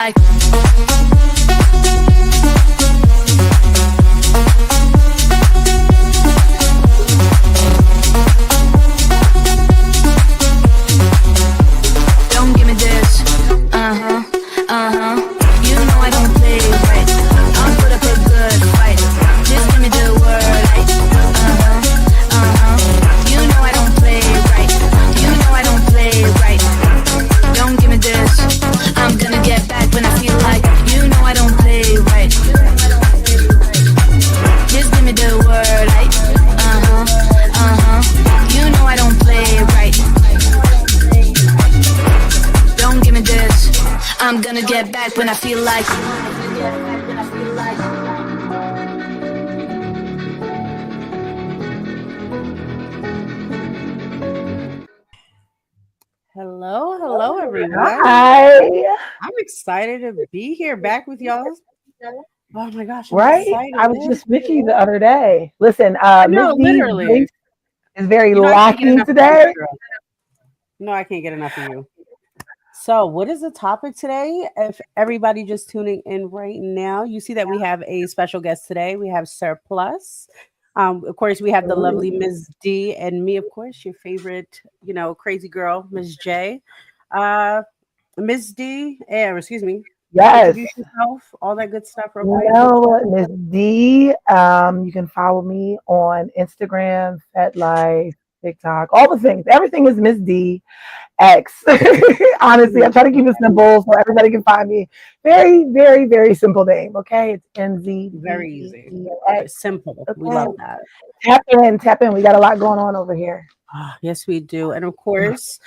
Like don't give me this. You know I don't play right. I'll put up a good fight. Just give me the word. Like, you know I don't play right. You know I don't play right. Don't give me this. I'm gonna get back when I feel like. You know I don't play right. Just give me the word. Like, you know I don't play right. Don't give me this. I'm gonna get back when I feel like. Hello, everyone. Hi. I'm excited to be here back with y'all. Oh my gosh, I'm Right? excited. I was just with you the other day. Listen, No, Ms. Dee's literally. voice is very You know, I can't get lacking enough of today. you, girl. No, I can't get enough of you. So, what is the topic today? If everybody just tuning in right now, you see that we have a special guest today. We have Surplus. Of course, we have the lovely Mz Dee and me, of course, your favorite, crazy girl, Ms. J. Ms. Dee, excuse me. Yes. Introduce yourself, all that good stuff. Real quick. You know what, Ms. D, you can follow me on Instagram, FetLife, TikTok, all the things. Everything is Ms. D X. Honestly, I try to keep it simple so everybody can find me. Very, very, very simple name. Okay, it's Mz. Very easy. X. Simple. Okay. We love that. Tap in. We got a lot going on over here. Yes, we do. And of course,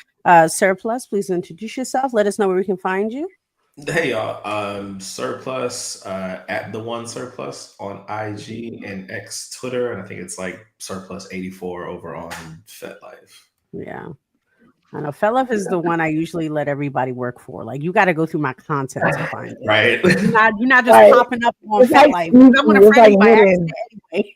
Surplus, please introduce yourself. Let us know where we can find you. Hey y'all, Surplus at the one Surplus on IG and X Twitter, and I think it's like Surplus84 over on FetLife. Yeah. I know FetLife is the one I usually let everybody work for. Like, you got to go through my content to find it. Right. You're not just Right. popping up on It's FetLife. like I'm gonna friend you by hidden. accident anyway.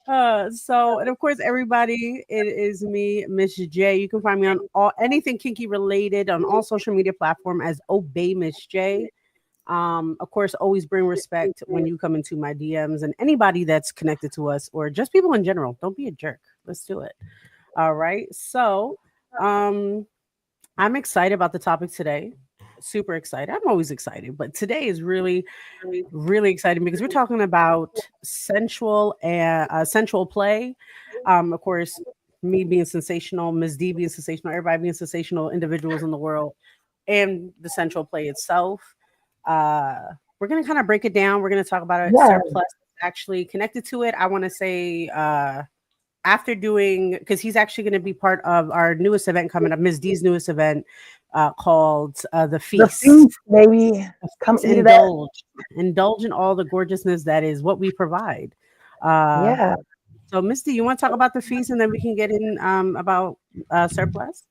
And of course, everybody, it is me, Miss J. You can find me on anything kinky related on all social media platform as Obey Miss J. Of course, always bring respect when you come into my DMs and anybody that's connected to us or just people in general. Don't be a jerk. Let's do it. All right. So, I'm excited about the topic today. Super excited. I'm always excited, but today is really, really exciting because we're talking about sensual and sensual play. Of course, me being sensational, Ms. D being sensational, everybody being sensational individuals in the world, and the sensual play itself. We're gonna kind of break it down. We're gonna talk about it. Yeah. Surplus actually connected to it. I want to say after doing, because he's actually going to be part of our newest event coming up, Ms. D's newest event called The Feast. The feast, baby. Come Indulge in all the gorgeousness that is what we provide. Yeah. So, Ms. D, you want to talk about the feast and then we can get in about Surplus?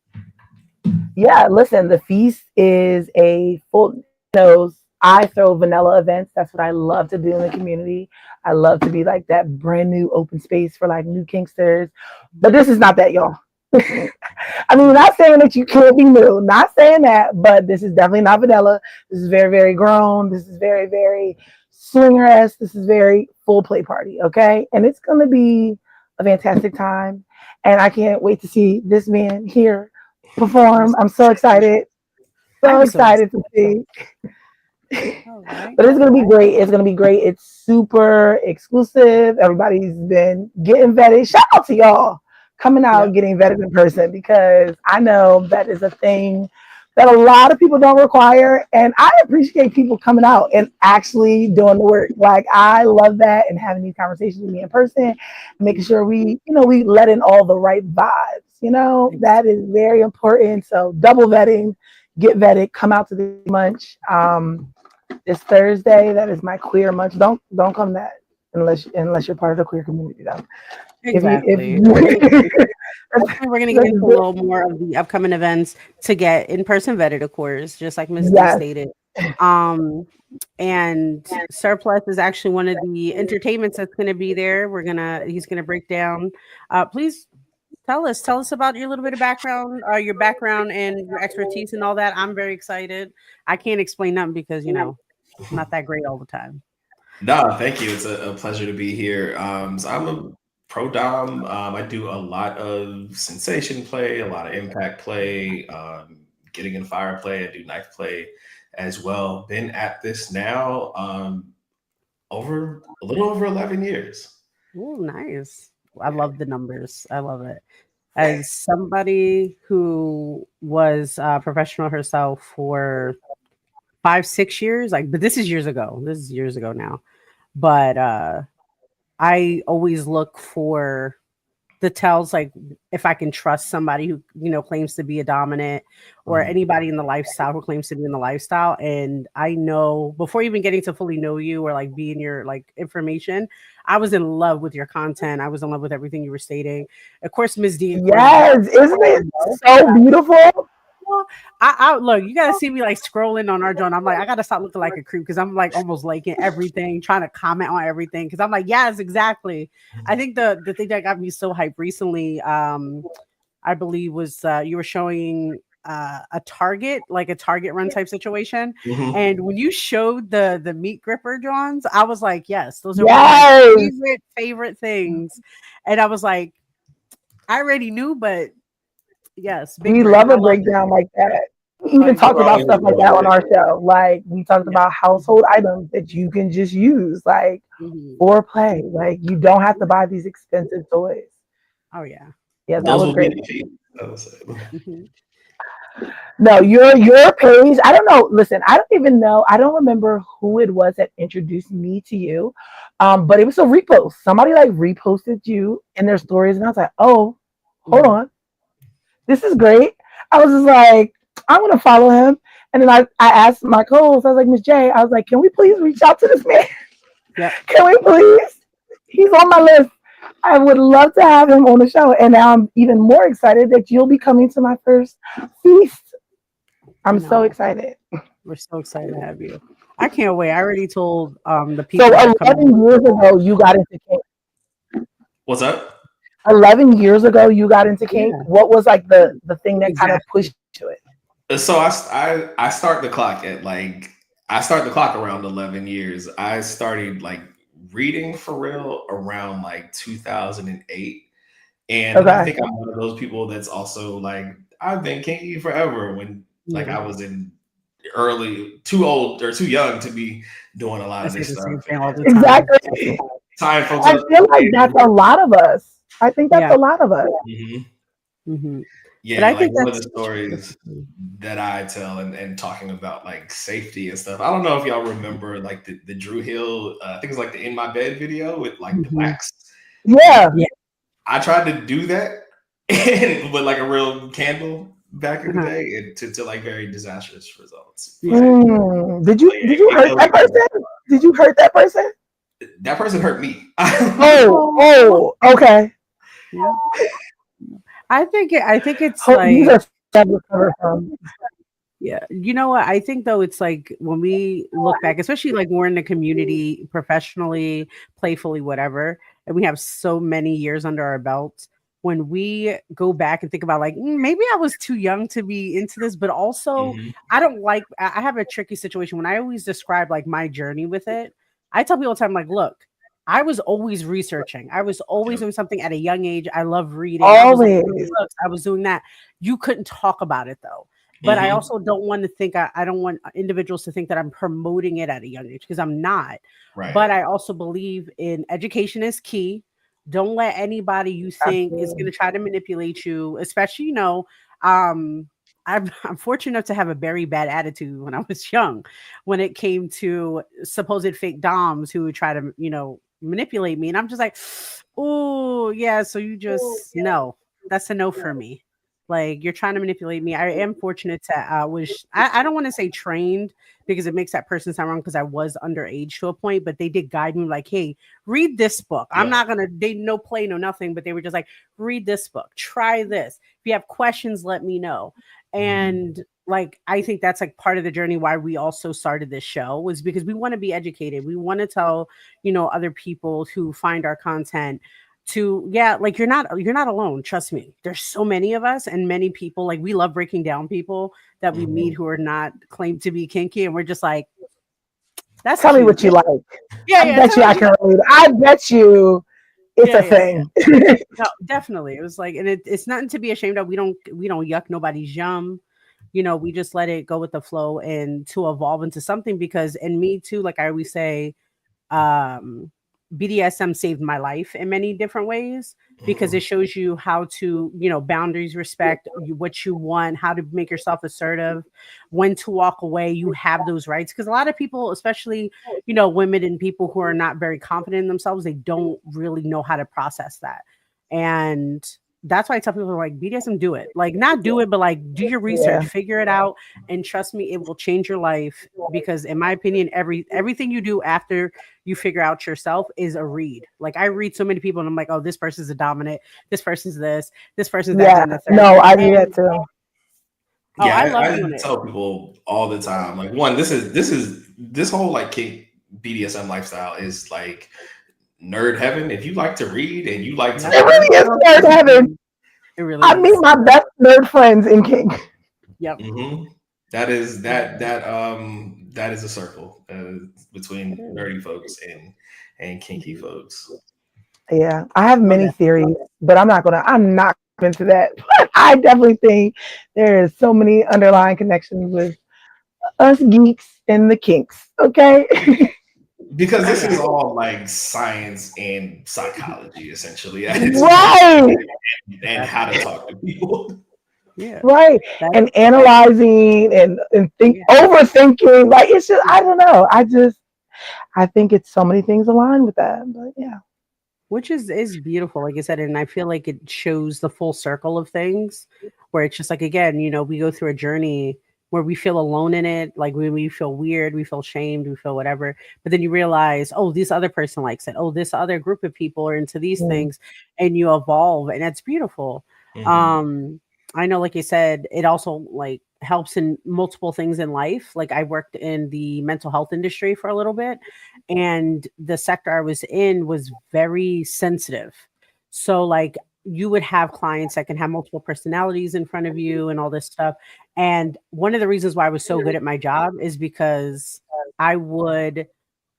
Yeah, listen, the feast is a full nose. I throw vanilla events. That's what I love to do in the community. I love to be like that brand new open space for like new kinksters. But this is not that, y'all. I mean, not saying that you can't be new, not saying that, but this is definitely not vanilla. This is very, very grown. This is very, very swinger-esque. This is very full play party, okay? And it's going to be a fantastic time. And I can't wait to see this man here perform. I'm so excited. So excited to see. Right. But it's going to be great. It's going to be great. It's super exclusive. Everybody's been getting vetted. Shout out to y'all coming out, getting vetted in person, because I know that is a thing that a lot of people don't require. And I appreciate people coming out and actually doing the work. Like, I love that, and having these conversations with me in person, making sure we let in all the right vibes. That is very important. So double vetting, get vetted, come out to the munch. This Thursday, that is my queer munch. Don't come that unless you're part of the queer community, though. Exactly. We're going to get into a little more of the upcoming events to get in person vetted, of course, just like Ms. D stated. And Surplus is actually one of the entertainments that's going to be there. He's going to break down. Please Tell us about your little bit of background, your background and your expertise and all that. I'm very excited. I can't explain nothing because I'm not that great all the time. No, thank you. It's a pleasure to be here. So I'm a pro dom. I do a lot of sensation play, a lot of impact play, getting in fire play. I do knife play as well. Been at this now over a little over 11 years. Oh, nice. I love the numbers. I love it. As somebody who was a professional herself for 5-6 years, but this is years ago. This is years ago now. But I always look for the tells, like if I can trust somebody who claims to be a dominant, or anybody in the lifestyle who claims to be in the lifestyle. And I know before even getting to fully know you or like be in your like information, I was in love with your content. I was in love with everything you were stating. Of course, Mz Dee. Yes, isn't it so beautiful? I look, you gotta see me like scrolling on our joint. I'm like, I gotta stop looking like a creep because I'm like almost liking everything, trying to comment on everything. Because I'm like, yes, exactly. I think the thing that got me so hyped recently, I believe was you were showing a target run type situation. And when you showed the meat gripper drawings, I was like, yes, those are one of my favorite things. And I was like, I already knew, but yes, we love a breakdown like that. We even talked about stuff like that on our show. Like we talked about household items that you can just use, like or play. Like you don't have to buy these expensive toys. Oh yeah, yeah, that was great. No, your page. I don't know. Listen, I don't even know. I don't remember who it was that introduced me to you, but it was a repost. Somebody like reposted you in their stories, and I was like, oh, hold on. This is great. I was just like, I'm going to follow him. And then I asked my co-host, I was like, Miss J, I was like, can we please reach out to this man? Yeah. Can we please? He's on my list. I would love to have him on the show. And now I'm even more excited that you'll be coming to my first feast. I'm so excited. We're so excited to have you. I can't wait. I already told the people. So 11 years ago, you got into kink. What's up? 11 years ago, you got into kink. Yeah. What was like the thing that kind of pushed you to it? So I start the clock at around 11 years. I started like reading for real around like 2008. And I think I'm one of those people that's also like, I've been kinky forever when like I was in too old or too young to be doing a lot of this stuff. Exactly. I feel like that's a lot of us. I think that's a lot of us. Yeah, but I think one of the stories that I tell and talking about like safety and stuff. I don't know if y'all remember like the Drew Hill, I think it's like the In My Bed video with like the wax. Yeah. I tried to do that with like a real candle back in the day and to like very disastrous results. Did you hurt that person? Did you hurt that person? That person hurt me. Oh, okay. Yeah. I think it's like yeah, you know what? I think though it's like when we look back, especially like we're in the community professionally, playfully, whatever, and we have so many years under our belts. When we go back and think about like maybe I was too young to be into this, but also I have a tricky situation when I always describe like my journey with it. I tell people all the time, like, look, I was always researching. I was always doing something at a young age. I love reading. Always. I was doing that. You couldn't talk about it though. But I also don't want to think, I don't want individuals to think that I'm promoting it at a young age because I'm not. Right. But I also believe in education is key. Don't let anybody you think is going to try to manipulate you, especially, I'm fortunate enough to have a very bad attitude when I was young, when it came to supposed fake doms who would try to, manipulate me. And I'm just like, oh, yeah. So you just no, that's a no for me. Like you're trying to manipulate me. I am fortunate to I don't want to say trained because it makes that person sound wrong because I was underage to a point, but they did guide me like, hey, read this book. I'm not gonna no play, no nothing, but they were just like, read this book, try this. If you have questions, let me know. And like I think that's like part of the journey why we also started this show was because we want to be educated. We want to tell, other people who find our content to like you're not alone. Trust me. There's so many of us and many people, like we love breaking down people that we meet who are not claimed to be kinky, and we're just like, that's Tell me cute. what you like. Yeah, I bet you I can relate. I bet you it's a thing. No, definitely. It was like, and it's nothing to be ashamed of. We don't yuck nobody's yum. We just let it go with the flow and to evolve into something, because, and me too, like I always say, BDSM saved my life in many different ways, because it shows you how to, boundaries, respect what you want, how to make yourself assertive, when to walk away. You have those rights, because a lot of people, especially, women and people who are not very confident in themselves, they don't really know how to process that. And that's why I tell people, like, BDSM, do it. Like, not do it, but like do your research, figure it out, and trust me, it will change your life. Because in my opinion, everything you do after you figure out yourself is a read. Like, I read so many people and I'm like, oh, this person's a dominant, this person's this person's that. No, I do that too. Yeah, I love I doing it. tell people all the time, like, one, this whole like kink BDSM lifestyle is like nerd heaven. If you like to read and you like to, it really is nerd heaven. It really I is. meet my best nerd friends in kink. Yep. That is that is a circle between nerdy folks and kinky folks. Yeah, I have many theories, but I'm not into that. But I definitely think there is so many underlying connections with us geeks and the kinks. Okay. Because this is all like science and psychology, essentially. Right. And how to talk to people. Yeah. Right. And analyzing and overthinking. Like, it's just, I don't know. I think it's so many things aligned with that. But yeah. Which is beautiful, like I said, and I feel like it shows the full circle of things, where it's just like, again, we go through a journey where we feel alone in it, like we feel weird, we feel shamed, we feel whatever, but then you realize, oh, this other person likes it, oh, this other group of people are into these things, and you evolve, and that's beautiful. I know, like you said, it also like helps in multiple things in life. Like, I worked in the mental health industry for a little bit, and the sector I was in was very sensitive. So like, you would have clients that can have multiple personalities in front of you and all this stuff. And one of the reasons why I was so good at my job is because I would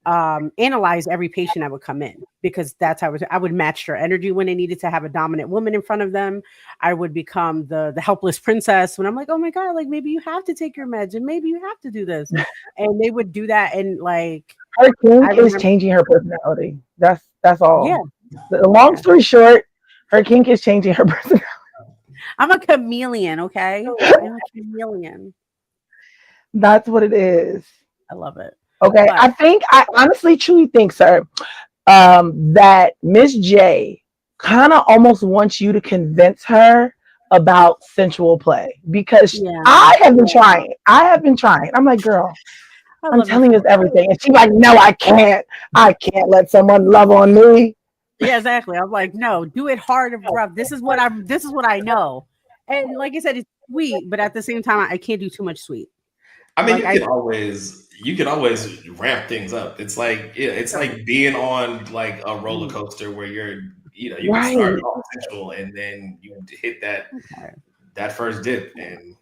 analyze every patient that would come in, because that's how I would match their energy when they needed to have a dominant woman in front of them. I would become the helpless princess when I'm like, oh my God, like, maybe you have to take your meds and maybe you have to do this. And they would do that. And like, her kink is changing her personality. That's all. Yeah. The long story short, her kink is changing her personality. I'm a chameleon, okay? I'm a chameleon. That's what it is. I love it. Okay, but I honestly truly think, sir, that Miss J kind of almost wants you to convince her about sensual play, because I have been trying. I'm like, girl, I'm telling you everything. And she's like, no, I can't let someone love on me. Yeah, exactly. I'm like, no, do it hard and rough. This is what I know. And like I said, it's sweet, but at the same time, I can't do too much sweet. I mean, like, you can always ramp things up. It's like being on like a roller coaster where you can start off sensual and then you hit that first dip. And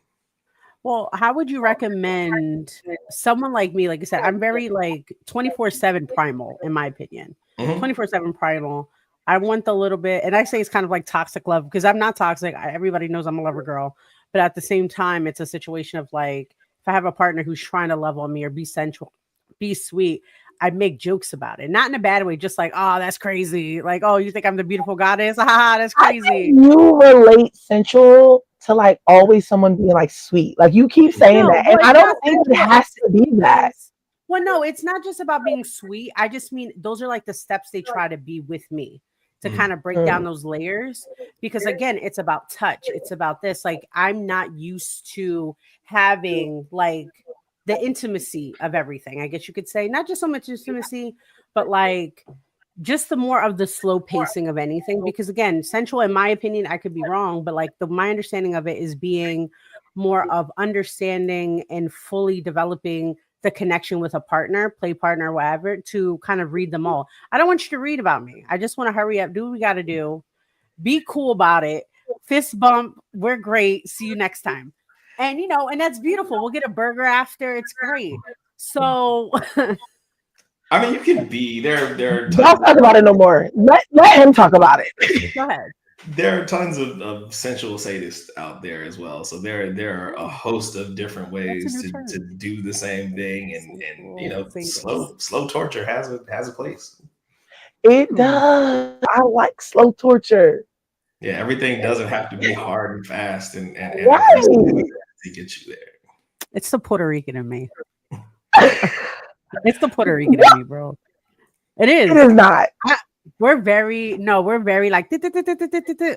well, how would you recommend someone like me? Like I said, I'm very like 24/7 primal, in my opinion. 24/7 primal. I want the little bit, and I say it's kind of like toxic love, because I'm not toxic. Everybody knows I'm a lover girl, but at the same time, it's a situation of like, if I have a partner who's trying to love on me or be sensual, be sweet, I make jokes about it. Not in a bad way, just like, oh, that's crazy. Like, oh, you think I'm the beautiful goddess? Ha, that's crazy. You relate sensual to like always someone being like sweet. Like, you keep saying that. And I don't think it has to be that. Well, no, it's not just about being sweet. I just mean those are like the steps they try to be with me, to kind of break down those layers. Because again, it's about touch. It's about this. Like, I'm not used to having like the intimacy of everything, I guess you could say. Not just so much intimacy, but like just the more of the slow pacing of anything. Because again, sensual, in my opinion, I could be wrong, but like my understanding of it is being more of understanding and fully developing the connection with a partner, play partner, whatever, to kind of read them all. I don't want you to read about me. I just want to hurry up, do what we got to do, be cool about it, fist bump. We're great. See you next time. And, and that's beautiful. We'll get a burger after. It's great. So, I mean, you can be there. Don't talk about it no more. Let him talk about it. Go ahead. There are tons of sensual sadists out there as well. So there are a host of different ways to do the same thing, and slow torture has a place. It does. I like slow torture. Yeah, everything doesn't have to be hard and fast and right. to get you there. It's the Puerto Rican in me. It's the Puerto Rican in me, bro. It is. It is not. We're very like,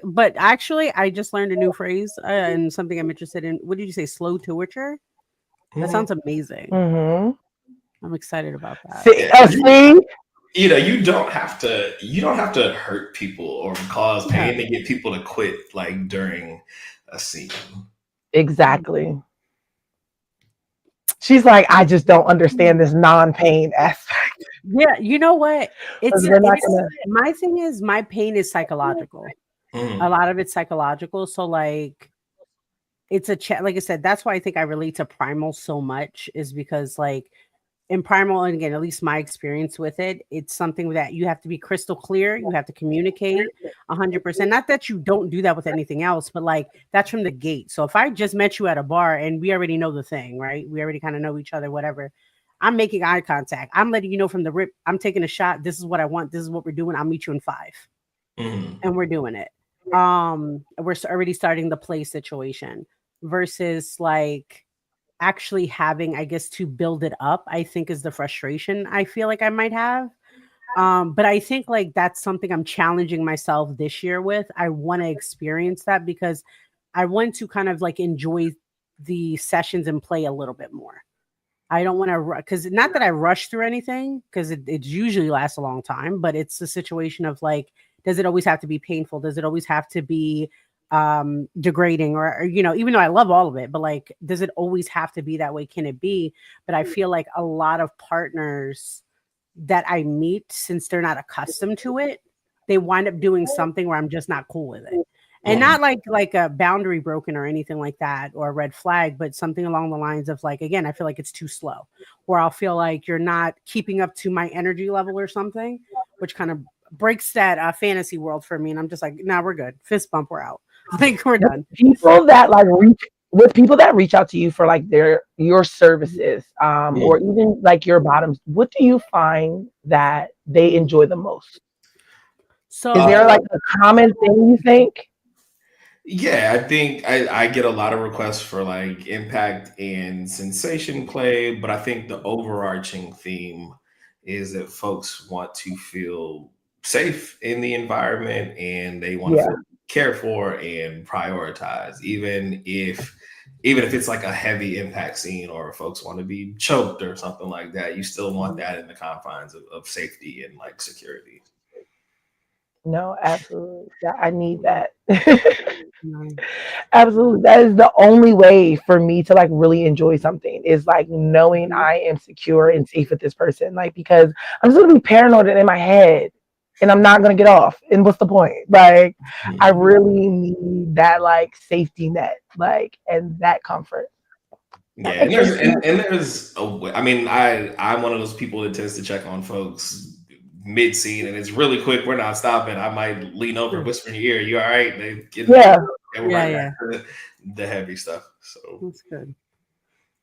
but actually, I just learned a new phrase and something I'm interested in. What did you say? Slow torture? That sounds amazing. Mm-hmm. I'm excited about that. See? You don't have to hurt people or cause pain to get people to quit like during a scene. Exactly. She's like, I just don't understand this non-pain aspect. Yeah, you know what? My thing is, my pain is psychological. A lot of it's psychological. So like, it's like I said, that's why I think I relate to Primal so much, is because like in Primal, and again, at least my experience with it, it's something that you have to be crystal clear. You have to communicate 100%. Not that you don't do that with anything else, but like that's from the gate. So if I just met you at a bar and we already know the thing, right? We already kind of know each other, whatever. I'm making eye contact. I'm letting you know from the rip, I'm taking a shot. This is what I want. This is what we're doing. I'll meet you in 5. And we're doing it. We're already starting the play situation versus like actually having, I guess, to build it up, I think is the frustration I feel like I might have. But I think like that's something I'm challenging myself this year with. I want to experience that because I want to kind of like enjoy the sessions and play a little bit more. I don't want to, because not that I rush through anything, because it usually lasts a long time, but it's a situation of like, does it always have to be painful? Does it always have to be degrading or, even though I love all of it, but like, does it always have to be that way? Can it be? But I feel like a lot of partners that I meet, since they're not accustomed to it, they wind up doing something where I'm just not cool with it. And not like a boundary broken or anything like that or a red flag, but something along the lines of like, again, I feel like it's too slow, or I'll feel like you're not keeping up to my energy level or something, which kind of breaks that fantasy world for me. And I'm just like, nah, we're good. Fist bump, we're out. I think we're done. People that reach out to you for like your services, or even like your bottoms, what do you find that they enjoy the most? So is there like a common thing you think? Yeah, I think I get a lot of requests for like impact and sensation play, but I think the overarching theme is that folks want to feel safe in the environment and they want to feel cared for and prioritized, even if it's like a heavy impact scene or folks want to be choked or something like that. You still want that in the confines of safety and like security. No, absolutely. I need that. Absolutely. That is the only way for me to like really enjoy something, is like knowing I am secure and safe with this person. Like, because I'm just gonna be paranoid in my head and I'm not gonna get off. And what's the point? Like, I really need that like safety net, like, and that comfort. Yeah, I'm one of those people that tends to check on folks mid-scene, and it's really quick. We're not stopping. I might lean over, whisper in your ear, "You all right?" They get the heavy stuff. So that's good.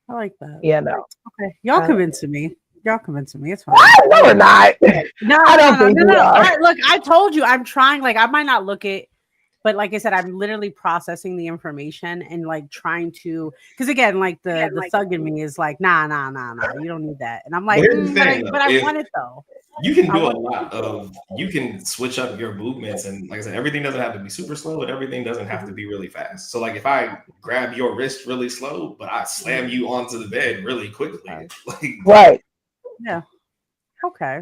I like that. Yeah, no. Okay, y'all convincing me. It's fine. No, we're not. No, I don't think we are. Look, I told you I'm trying. Like, I might not look it, but like I said, I'm literally processing the information and like trying to, because again, like the thug in me is like, nah, you don't need that. And I'm like, but I want it though. You can do a lot of, you can switch up your movements, and like I said, everything doesn't have to be super slow and everything doesn't have to be really fast. So like if I grab your wrist really slow, but I slam you onto the bed really quickly, like, right? Yeah. Okay.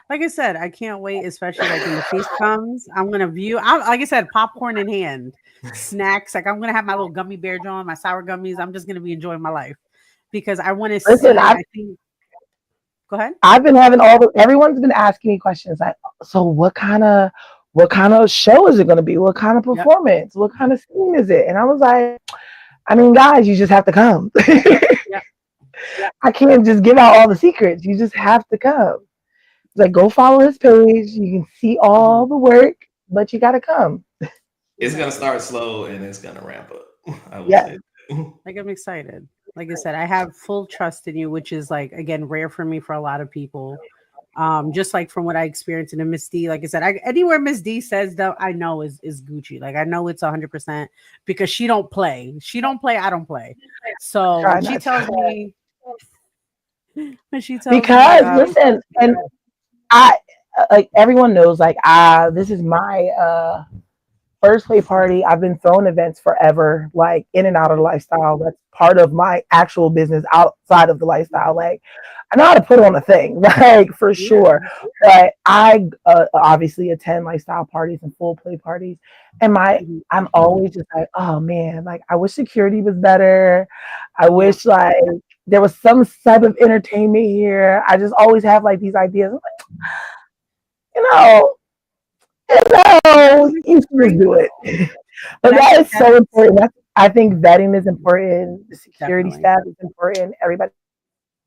Like I said, I can't wait, especially like when the feast comes. I'm gonna like I said, popcorn in hand, snacks. Like I'm gonna have my little gummy bear jar, my sour gummies. I'm just gonna be enjoying my life. because I want to see. Listen, I think. Go ahead. I've been having everyone's been asking me questions like, so what kind of show is it going to be? What kind of Yep. performance? What kind of scene is it? And I was like, I mean, guys, you just have to come. Yep. I can't just give out all the secrets. You just have to come. It's like, go follow his page. You can see all the work, but you got to come. It's gonna start slow and it's gonna ramp up. I will Yeah. say. Like, I'm excited. Like I said, I have full trust in you, which is like, again, rare for me for a lot of people. Just like from what I experienced in a Mz Dee, like I said, anywhere Mz Dee says though, I know is Gucci. Like I know it's 100% because she don't play. She don't play. I don't play. So Try when she not tells to. me, Because listen, and I like everyone knows, like this is my first play party. I've been throwing events forever, like in and out of the lifestyle. That's part of my actual business outside of the lifestyle. Like I know how to put on a thing, like for sure. But I obviously attend lifestyle parties and full play parties, and I'm always just like, oh man, like I wish security was better. I wish like there was some type of entertainment here. I just always have like these ideas. I'm like, you know, you should just do it. But that is so important. I think vetting is important. The security staff is important. Everybody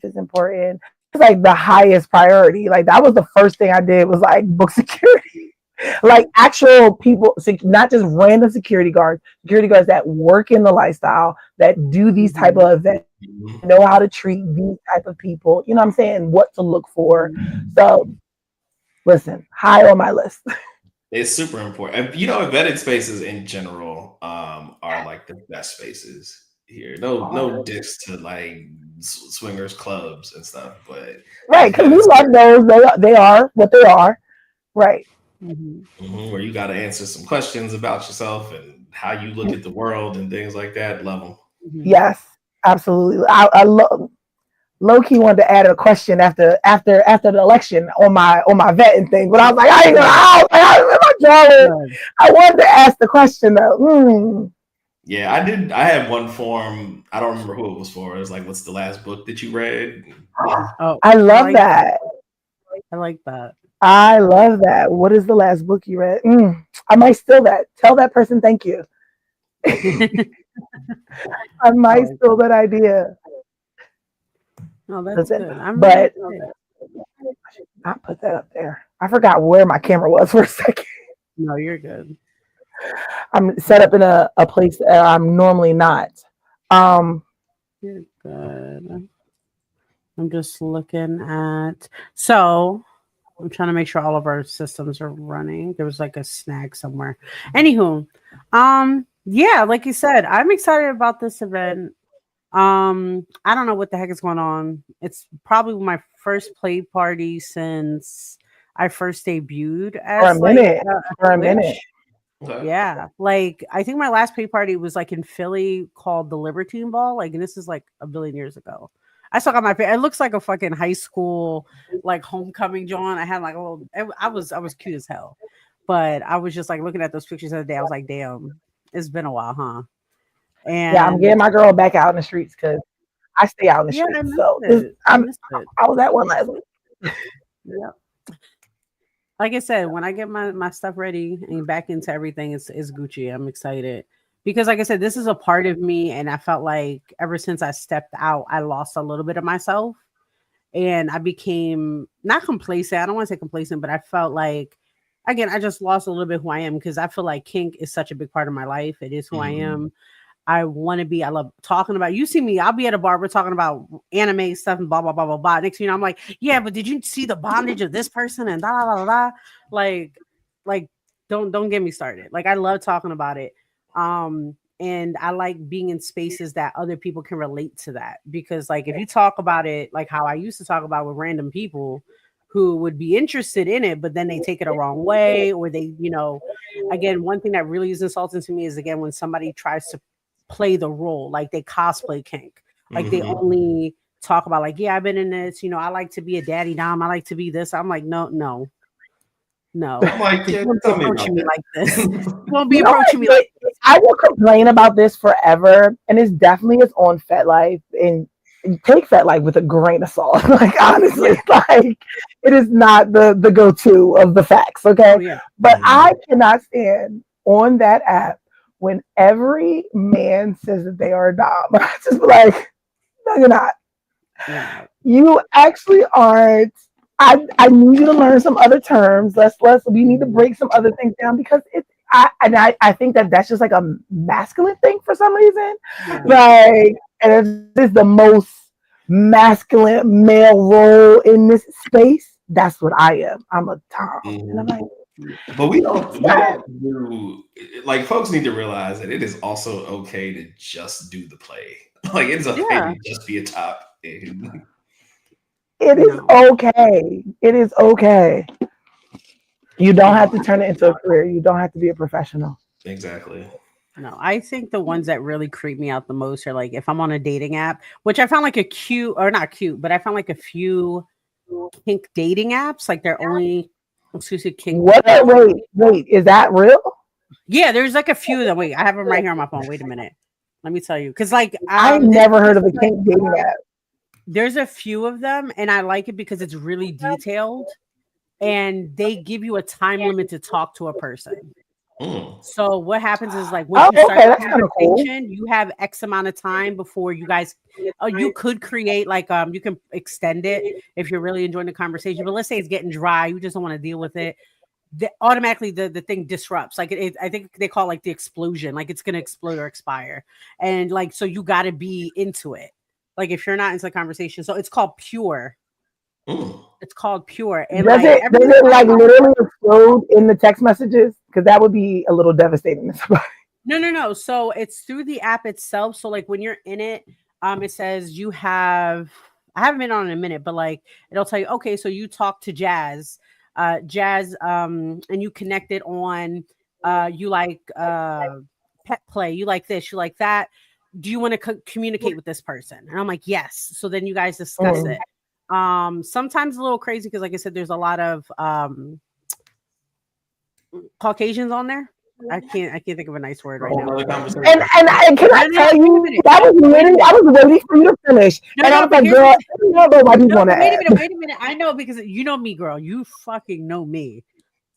is important. It's like the highest priority. Like that was the first thing I did was like book security. Like actual people, not just random security guards that work in the lifestyle, that do these type of events, know how to treat these type of people. You know what I'm saying? What to look for. So listen, high on my list. It's super important. And, you know, vetted spaces in general are like the best spaces here. No dicks to like swingers clubs and stuff, but right, because we love those. They are what they are. Right. Where you got to answer some questions about yourself and how you look at the world and things like that. Love them. Yes, absolutely. I low key wanted to add a question after the election on my vetting thing, but I was like, I ain't gonna. I wanted to ask the question though. Yeah, I did. I had one form. I don't remember who it was for. It was like, "What's the last book that you read?" Oh, I love that. I like that. I love that. What is the last book you read? I might steal that. Tell that person thank you. I might steal that idea. No, that's good. But I put that up there. I forgot where my camera was for a second. No, you're good. I'm set up in a place that I'm normally not. You're good. I'm just looking at. So I'm trying to make sure all of our systems are running. There was like a snag somewhere. Anywho, yeah, like you said, I'm excited about this event. I don't know what the heck is going on. It's probably my first play party since I first debuted as for a minute. Okay. Yeah, like I think my last play party was like in Philly called the Libertine Ball. Like, and this is like a billion years ago. I still got my. It looks like a fucking high school like homecoming joint. I had like a little. I was cute as hell, but I was just like looking at those pictures the other day. I was like, damn, it's been a while, huh? And yeah, I'm getting my girl back out in the streets because I stay out in the streets. So I was at one last week. Yeah. Like I said, when I get my stuff ready and back into everything, it's Gucci. I'm excited because, like I said, this is a part of me, and I felt like ever since I stepped out, I lost a little bit of myself, and I became not complacent. I don't want to say complacent, but I felt like, again, I just lost a little bit who I am because I feel like kink is such a big part of my life. It is who I am. I want to be. I love talking about. You see me. I'll be at a bar. We're talking about anime stuff and blah blah blah blah blah. Next thing you know, I'm like, yeah, but did you see the bondage of this person and da da da da? Like, don't get me started. Like, I love talking about it. And I like being in spaces that other people can relate to that because, like, if you talk about it like how I used to talk about with random people who would be interested in it, but then they take it a wrong way, or they, you know, again, one thing that really is insulting to me is again when somebody tries to play the role, like they cosplay kink, like they only talk about like, yeah, I've been in this, you know, I like to be a daddy dom, I like to be this. I'm like, no. I'm like, yeah, don't be approaching me like this. Don't be approaching me like this. I will complain about this forever, and it's definitely on FetLife, and take that like with a grain of salt. Like honestly, like it is not the go-to of the facts. Okay. Oh, yeah. But I cannot stand on that app when every man says that they are a dom. I just be like, no, you're not. Yeah. You actually aren't. I need you to learn some other terms. We need to break some other things down because I think that that's just like a masculine thing for some reason. Yeah. Like, and it's the most masculine male role in this space. That's what I am. I'm a Tom. And I'm like, but we don't do, like, folks need to realize that it is also okay to just do the play. Like, it's okay to just be a top. It is okay. It is okay. You don't have to turn it into a career. You don't have to be a professional. Exactly. No, I think the ones that really creep me out the most are like if I'm on a dating app, which I found like a cute, or not cute, but I found like a few kink dating apps, like they're only exclusive kink. What? Wait, is that real? Yeah, there's like a few of them. Wait, I have them right here on my phone. Wait a minute. Let me tell you. Because like I've never heard of a kink dating app. There's a few of them, and I like it because it's really detailed and they give you a time limit to talk to a person. So what happens is like when you start the conversation, you have X amount of time before you guys. You could create like you can extend it if you're really enjoying the conversation. But let's say it's getting dry, you just don't want to deal with it. Automatically the thing disrupts. Like I think they call it like the explosion. Like it's gonna explode or expire, and like so you got to be into it. Like if you're not into the conversation, so it's called Pure. It's called Pure. And does it like literally explode in the text messages? Because that would be a little devastating to somebody. No. So it's through the app itself. So like when you're in it, it says you have. I haven't been on in a minute, but like it'll tell you, okay, so you talk to Jazz, and you connected on, you like pet play, you like this, you like that. Do you want to communicate with this person? And I'm like, yes. So then you guys discuss it. Sometimes a little crazy because like I said, there's a lot of Caucasians on there. I can't think of a nice word right now. And can I tell you that was literally I was waiting for you to finish. And I was like, girl, wait a minute. I know because you know me, girl. You fucking know me.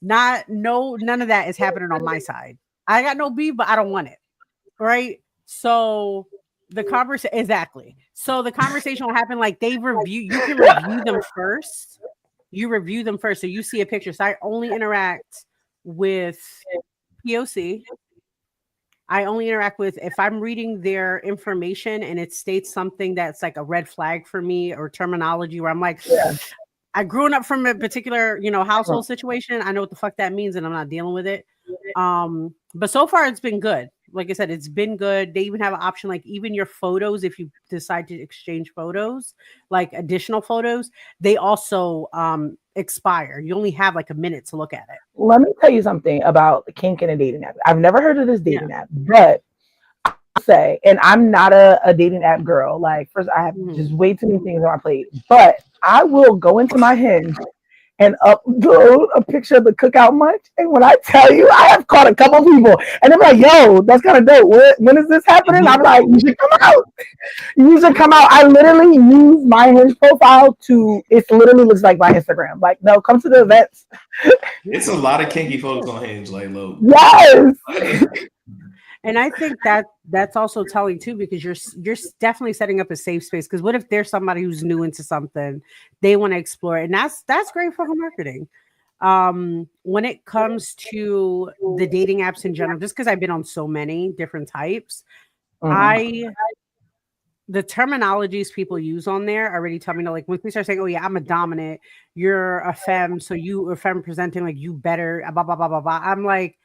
None of that is happening on my side. I got no beef, but I don't want it. Right? So the conversation exactly. So the conversation will happen like they review. You can review them first. You review them first, so you see a picture. So I only interact with POC. I only interact with if I'm reading their information and it states something that's like a red flag for me or terminology where I'm like, I grew up from a particular, household situation. I know what the fuck that means and I'm not dealing with it. But so far it's been good. Like I said, it's been good. They even have an option, like even your photos, if you decide to exchange photos, like additional photos, they also expire. You only have like a minute to look at it. Let me tell you something about the kink and a dating app. I've never heard of this dating app, but I'll say, and I'm not a dating app girl. Like first, I have just way too many things on my plate, but I will go into my Hinge and upload a picture of the cookout munch. And when I tell you, I have caught a couple people, and I'm like, "Yo, that's kind of dope. When is this happening?" I'm like, "You should come out. You should come out." I literally use my Hinge profile to. It literally looks like my Instagram. Like, no, come to the events. It's a lot of kinky folks on Hinge, like, look. Yes. And I think that's also telling too, because you're definitely setting up a safe space. Because what if there's somebody who's new into something, they want to explore it, and that's great for marketing. When it comes to the dating apps in general, just because I've been on so many different types, the terminologies people use on there already tell me, like when we start saying, "Oh yeah, I'm a dominant," you're a femme, so you are femme presenting, like you better blah blah blah blah blah. I'm like,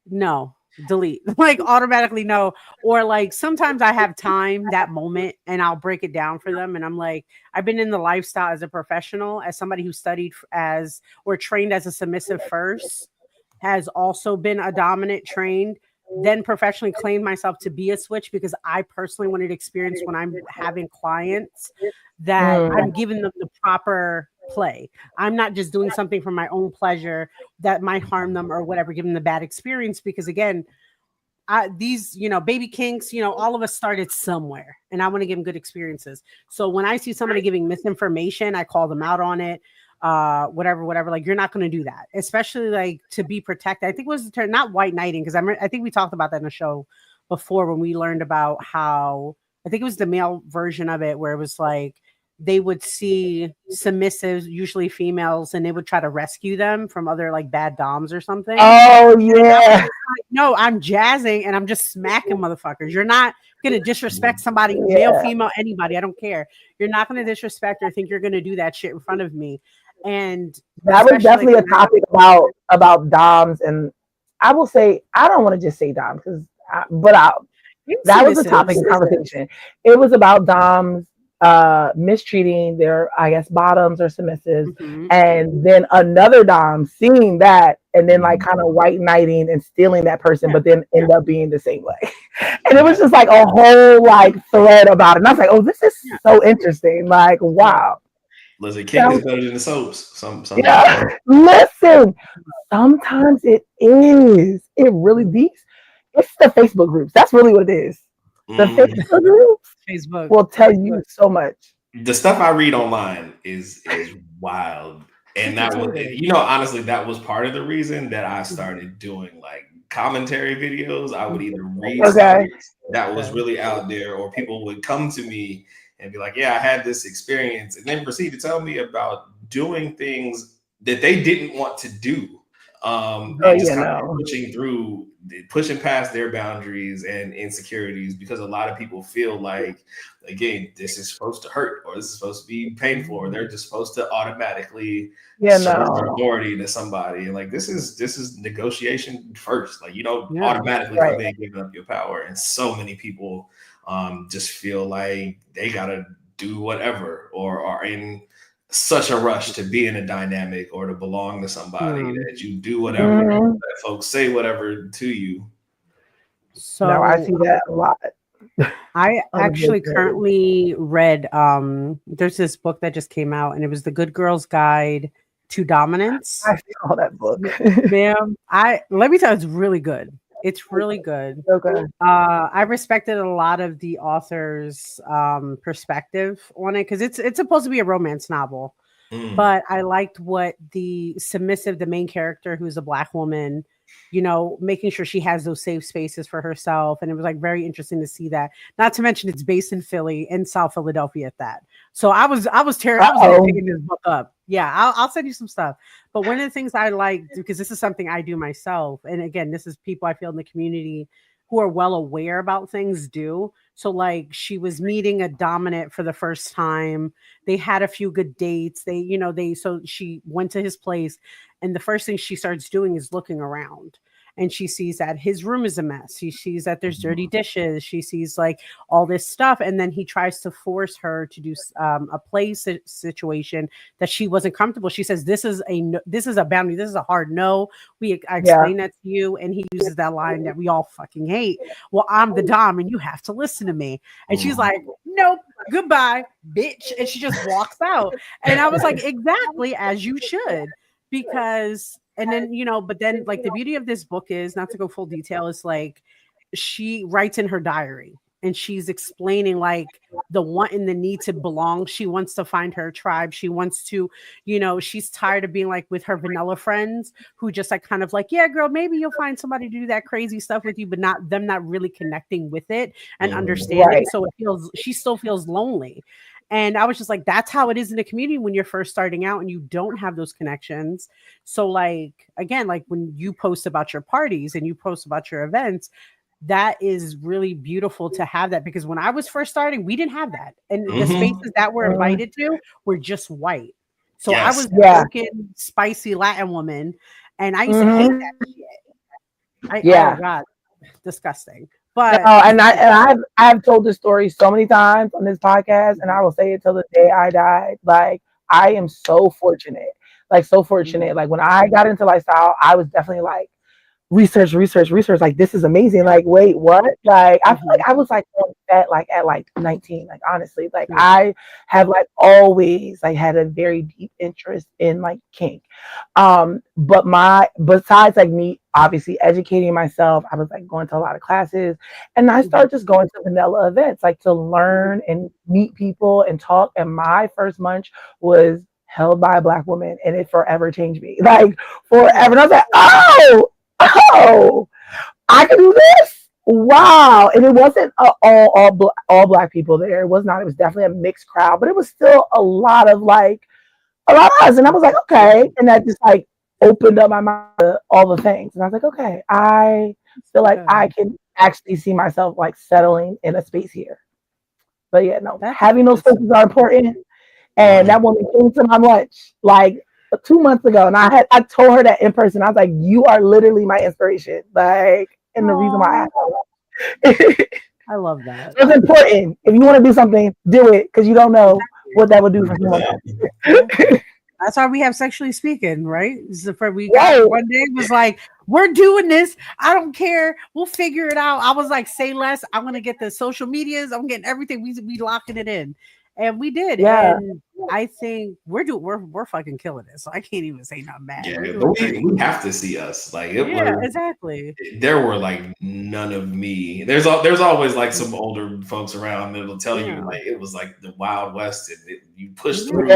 no. Delete, like automatically no. Or like sometimes I have time that moment and I'll break it down for them, and I'm like, I've been in the lifestyle as a professional, as somebody who studied as or trained as a submissive first, has also been a dominant trained, then professionally claimed myself to be a switch because I personally wanted to experience when I'm having clients that I'm giving them the proper play. I'm not just doing something for my own pleasure that might harm them or whatever, give them the bad experience. Because again, these, baby kinks, all of us started somewhere, and I want to give them good experiences. So when I see somebody giving misinformation, I call them out on it. Whatever. Like, you're not going to do that, especially like to be protected. I think it was the term, not white knighting, because I think we talked about that in the show before when we learned about how, I think it was the male version of it, where it was like they would see submissives, usually females, and they would try to rescue them from other like bad doms or something. Oh yeah. No, I'm jazzing and I'm just smacking motherfuckers. You're not gonna disrespect somebody, male, female, anybody. I don't care. You're not gonna disrespect or think you're gonna do that shit in front of me. And that was definitely a topic about doms, and I will say, I don't want to just say doms because that was a topic of conversation. It was about doms mistreating their, I guess, bottoms or submissives, and then another dom seeing that and then like kind of white knighting and stealing that person, but then end up being the same way. And it was just like a whole like thread about it. And I was like, oh, this is so interesting. Like, wow. Listen, kink is better than the soaps. Listen, sometimes it is. It really it's the Facebook groups. That's really what it is. The Facebook groups will tell you so much. The stuff I read online is wild. And that was, honestly, that was part of the reason that I started doing like commentary videos. I would either read something that was really out there, or people would come to me and be like, yeah, I had this experience, and then proceed to tell me about doing things that they didn't want to do. And just kind of pushing past their boundaries and insecurities, because a lot of people feel like, again, this is supposed to hurt, or this is supposed to be painful, or they're just supposed to automatically serve their authority to somebody. And like, this is negotiation first. Like, you don't automatically come in and give up your power. And so many people just feel like they gotta do whatever, or are in such a rush to be in a dynamic or to belong to somebody that you do whatever, that folks say whatever to you. So now I see that a lot. I actually currently read there's this book that just came out, and it was The Good Girl's Guide to Dominance. I saw that book. Ma'am, let me tell you, it's really good. It's really good. Okay. I respected a lot of the author's perspective on it, because it's supposed to be a romance novel. But I liked what the main character, who's a Black woman, making sure she has those safe spaces for herself. And it was like very interesting to see that. Not to mention it's based in Philly, in South Philadelphia at that. So I was picking this book up. Yeah, I'll send you some stuff. But one of the things I like, because this is something I do myself, and again, this is people I feel in the community who are well aware about things do. So like, she was meeting a dominant for the first time. They had a few good dates. So she went to his place, and the first thing she starts doing is looking around. And she sees that his room is a mess. She sees that there's dirty dishes. She sees like all this stuff. And then he tries to force her to do a play situation that she wasn't comfortable. She says, this is a boundary. This is a hard no. I explain that to you. And he uses that line that we all fucking hate. Well, I'm the dom and you have to listen to me. And she's like, nope, goodbye, bitch. And she just walks out. And I was like, exactly, as you should. Because, and then, but then like the beauty of this book is, not to go full detail, is like she writes in her diary and she's explaining like the want and the need to belong. She wants to find her tribe. She wants to, she's tired of being like with her vanilla friends who just like kind of like, yeah, girl, maybe you'll find somebody to do that crazy stuff with you, but not really connecting with it and understanding. Right. So she still feels lonely. And I was just like, that's how it is in the community when you're first starting out and you don't have those connections. So like, again, like when you post about your parties and you post about your events, that is really beautiful to have that, because when I was first starting, we didn't have that. And the spaces that we're invited to were just white. So I was a token, spicy Latin woman, and I used to hate that shit. Oh God, disgusting. But and I've told this story so many times on this podcast, and I will say it till the day I die. Like, I am so fortunate. Like when I got into lifestyle, I was definitely like research. Like, this is amazing. Like, wait, what? Like, I feel like I was like on that like at like 19. Like, honestly, like I have like always like had a very deep interest in like kink. But besides like me obviously educating myself, I was like going to a lot of classes, and I started just going to vanilla events like to learn and meet people and talk. And my first munch was held by a Black woman, and it forever changed me. Like, forever. And I was like, oh, I can do this. Wow. And it wasn't all Black people there. It was not. It was definitely a mixed crowd, but it was still a lot of us. And I was like, okay. And that just like opened up my mind to all the things. And I was like, okay, I feel like I can actually see myself like settling in a space here. But yeah, no, having those spaces are important. And that woman came to my lunch like 2 months ago, and I told her that in person. I was like, "You are literally my inspiration." Like, and the reason why I love that. It's important. If you want to do something, do it, because you don't know what that would do for someone else. That's why we have Sexually Speaking, right? One day was like, we're doing this. I don't care. We'll figure it out. I was like, say less. I'm gonna get the social medias. I'm getting everything. We locking it in. And we did. Yeah. And I think we're fucking killing it. So I can't even say nothing bad. Yeah, but we have to see us. Like, exactly. There were like none of me. There's always like some older folks around that'll tell you like it was like the Wild West, and you pushed through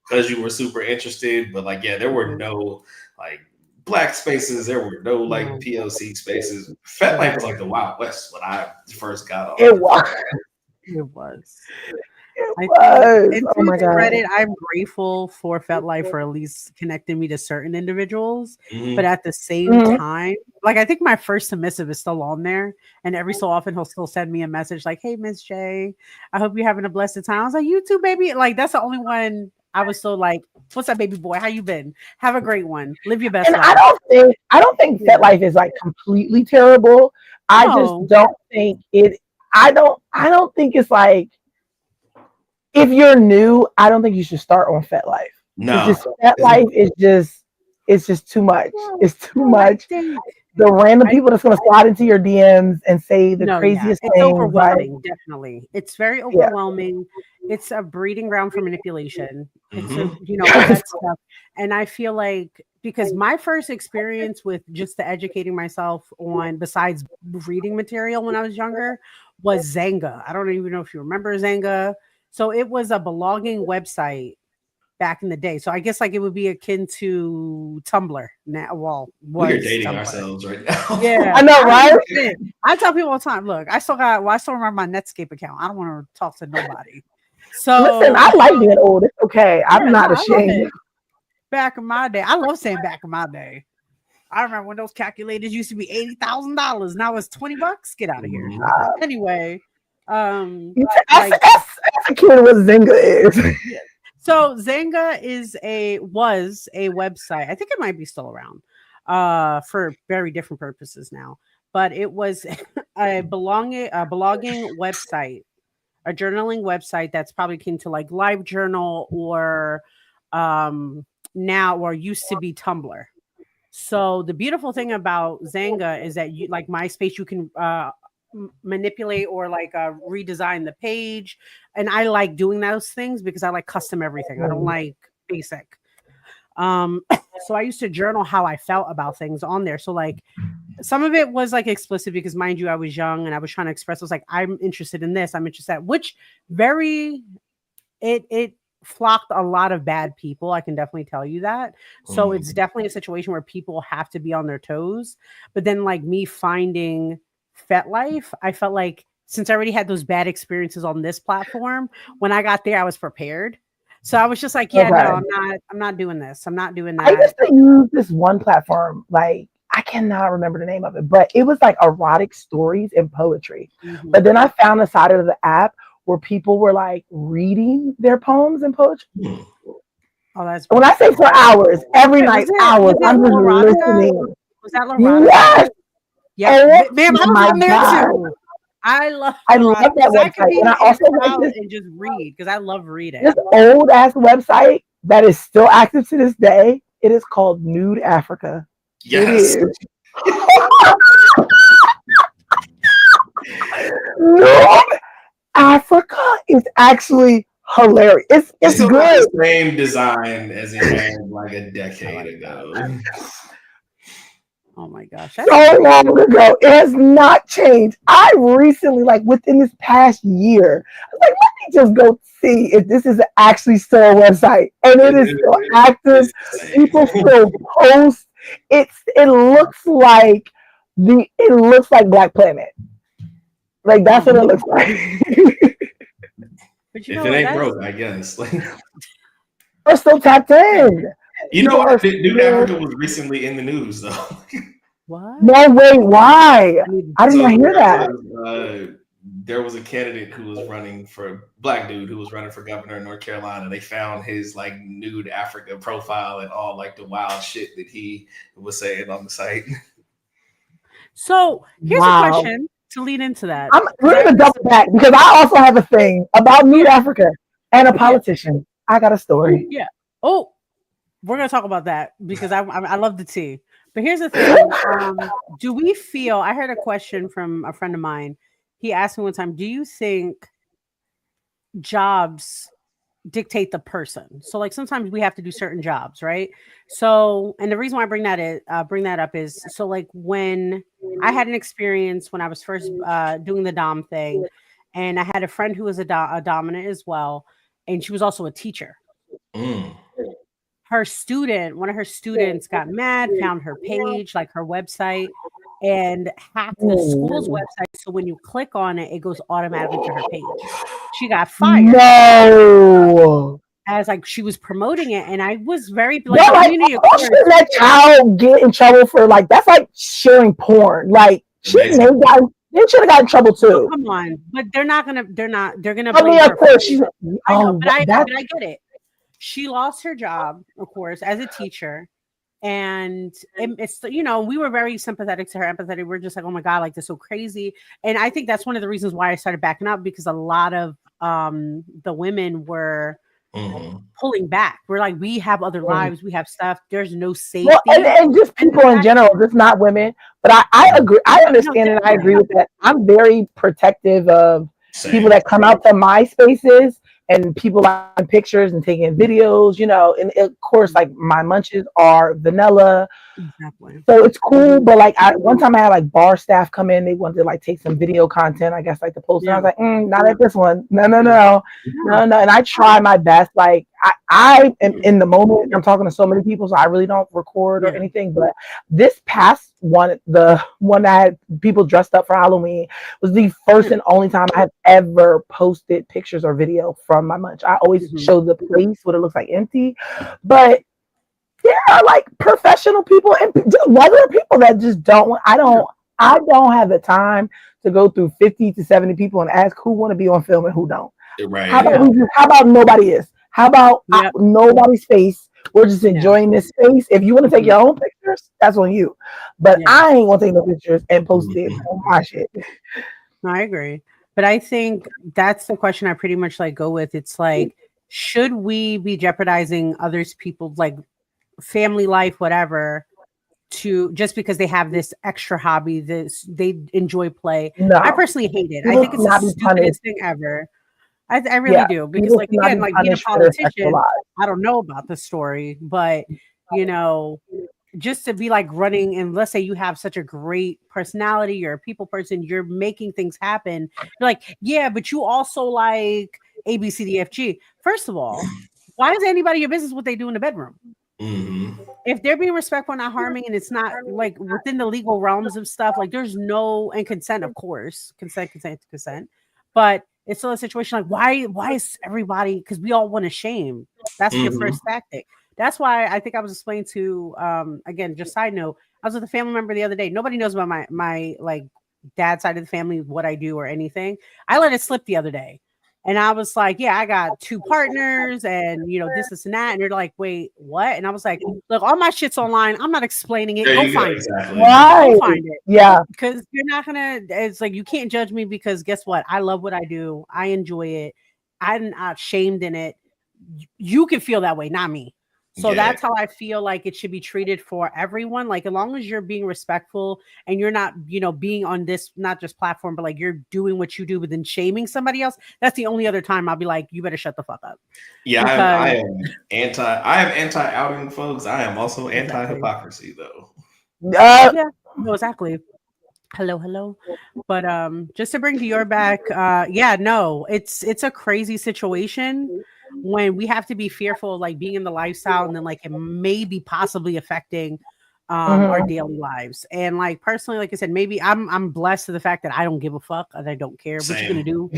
because you were super interested. But like, there were no like Black spaces. There were no like POC spaces. Fet Life was like the Wild West when I first got on. It was. Oh my God. Credit, I'm grateful for FetLife for at least connecting me to certain individuals. But at the same time, like I think my first submissive is still on there. And every so often he'll still send me a message like, "Hey, Miss J, I hope you're having a blessed time." I was like, "You too, baby." Like that's the only one I was so like, "What's up, baby boy? How you been? Have a great one. Live your best life." I don't think FetLife is like completely terrible. I just don't think it. I don't think it's like. If you're new, I don't think you should start on FetLife. No, FetLife it's just too much. It's too much. The random people that's going to slide into your DMs and say the craziest things. It's overwhelming, definitely. It's very overwhelming. It's a breeding ground for manipulation. It's all that stuff. And I feel like because my first experience with just the educating myself on, besides reading material when I was younger, was Zanga. I don't even know if you remember Zanga. So it was a blogging website back in the day. So I guess like it would be akin to Tumblr now. Well, we're dating ourselves right now. Yeah, I know, right? I tell people all the time, look, I still remember my Netscape account. I don't want to talk to nobody. So listen, I like being old. It's okay. I'm not ashamed. Back in my day, I love saying back in my day. I remember when those calculators used to be $80,000. Now it's $20. Get out of here. Anyway. Ask a kid what Zynga is. So Zynga was a website. I think it might be still around for very different purposes now. But it was a blogging website, a journaling website that's probably akin to like LiveJournal or now or used to be Tumblr. So the beautiful thing about Zynga is that you like MySpace, you can manipulate or like redesign the page, and I like doing those things because I like custom everything. I don't like basic. So I used to journal how I felt about things on there. So like some of it was like explicit because mind you, I was young and I was trying to express. I was like, I'm interested in this. I'm interested in that, which it flocked a lot of bad people. I can definitely tell you that. So it's definitely a situation where people have to be on their toes. But then like me finding FetLife, I felt like since I already had those bad experiences on this platform, when I got there, I was prepared. So I was just like, no, I'm not doing this. I'm not doing that. I used to use this one platform, like I cannot remember the name of it, but it was like erotic stories and poetry. But then I found a side of the app where people were like reading their poems and poetry. Oh, that's when I say for hours, every night, hours, I'm just listening. Was that Lorana? Yes. Yeah, ma'am, I was on there too. I love that website, and I also like and just read because I love reading. This old ass website that is still active to this day. It is called Nude Africa. Yes, Nude Africa is actually hilarious. It's still good. got the same design as it had like a decade ago. Oh my gosh. So long ago. It has not changed. I recently, like within this past year, I was like, let me just go see if this is actually still a website. And it is still active. People still post. It looks like Black Planet. Like that's what it looks like. But if it ain't broke, I guess. We're still tapped in. You know what? Nude Africa was recently in the news, though. What? No, wait, why? I didn't hear that. There was a candidate who was running for black dude who was running for governor in North Carolina. They found his like Nude Africa profile and all like the wild shit that he was saying on the site. So here's a question to lead into that. We're gonna double back because I also have a thing about Nude Africa and a politician. I got a story. Yeah. Oh, we're gonna talk about that because I love the tea. But here's the thing: do we feel? I heard a question from a friend of mine. He asked me one time, "Do you think jobs dictate the person?" So, like, sometimes we have to do certain jobs, right? So, and the reason why I bring that up is so, like, when I had an experience when I was first doing the dom thing, and I had a friend who was a dominant as well, and she was also a teacher. One of her students got mad, found her page, like her website, and hacked the school's website. So when you click on it, it goes automatically to her page. She got fired. No. As like she was promoting it, and I was very like shouldn't that child get in trouble for like that's like sharing porn? Like they should have got in trouble too. Oh, come on, but they're gonna. I mean, of course, but I get it. She lost her job, of course, as a teacher. And it's, we were very sympathetic to her, empathetic. We're just like, oh my God, like this is so crazy. And I think that's one of the reasons why I started backing up, because a lot of the women were pulling back. We're like, we have other lives, we have stuff. There's no safety. Well, and just people in general, just not women. But I agree. I understand and I agree with that. I'm very protective of people that come out to my spaces and people liking pictures and taking videos, and of course, like my munches are vanilla. Exactly. So it's cool, but like one time I had like bar staff come in, they wanted to like take some video content, I guess like the post. And I was like, not at this one. No. And I try my best. Like I am in the moment. I'm talking to so many people, so I really don't record or anything. But this past one, the one that had people dressed up for Halloween, was the first and only time I have ever posted pictures or video from my munch. I always show the place what it looks like empty, but there are like professional people and regular people that just don't. I don't have the time to go through 50 to 70 people and ask who want to be on film and who don't. Right. How about nobody is? How about nobody's face? We're just enjoying this space. If you want to take your own pictures, that's on you. But I ain't want to take no pictures and post it on my shit. No, I agree. But I think that's the question I pretty much like go with. It's like, should we be jeopardizing others people's like family life, whatever, to just because they have this extra hobby, they enjoy play? No. I personally hate it. I think it's the stupidest thing ever. I really do, because like again, like being a politician, I don't know about the story, but just to be like running, and let's say you have such a great personality, you're a people person, you're making things happen. You're like, yeah, but you also like A, B, C, D, F, G. First of all, why is anybody your business what they do in the bedroom? If they're being respectful, not harming, and it's not like within the legal realms of stuff, like there's no, and consent, of course, consent, but it's still a situation like, why is everybody, because we all want to shame. That's your first tactic. That's why I think I was explaining to, again, just side note, I was with a family member the other day. Nobody knows about my like dad side of the family, what I do or anything. I let it slip the other day. And I was like, yeah, I got 2 partners and, this and that. And they're like, wait, what? And I was like, look, all my shit's online. I'm not explaining it. Go find it. Go find it. Yeah. Because you're not going to, it's like, you can't judge me, because guess what? I love what I do. I enjoy it. I'm not shamed in it. You can feel that way, not me. So that's how I feel like it should be treated for everyone. Like, as long as you're being respectful and you're not, being on this, not just platform, but like you're doing what you do, but then shaming somebody else. That's the only other time I'll be like, you better shut the fuck up. Yeah, I am anti-outing, folks. I am also anti-hypocrisy, though. Yeah, no, exactly. Hello. But just to bring to your back, it's a crazy situation when we have to be fearful of like being in the lifestyle and then like it may be possibly affecting our daily lives. And like personally, like I said, maybe I'm blessed to the fact that I don't give a fuck and I don't care what you're gonna do.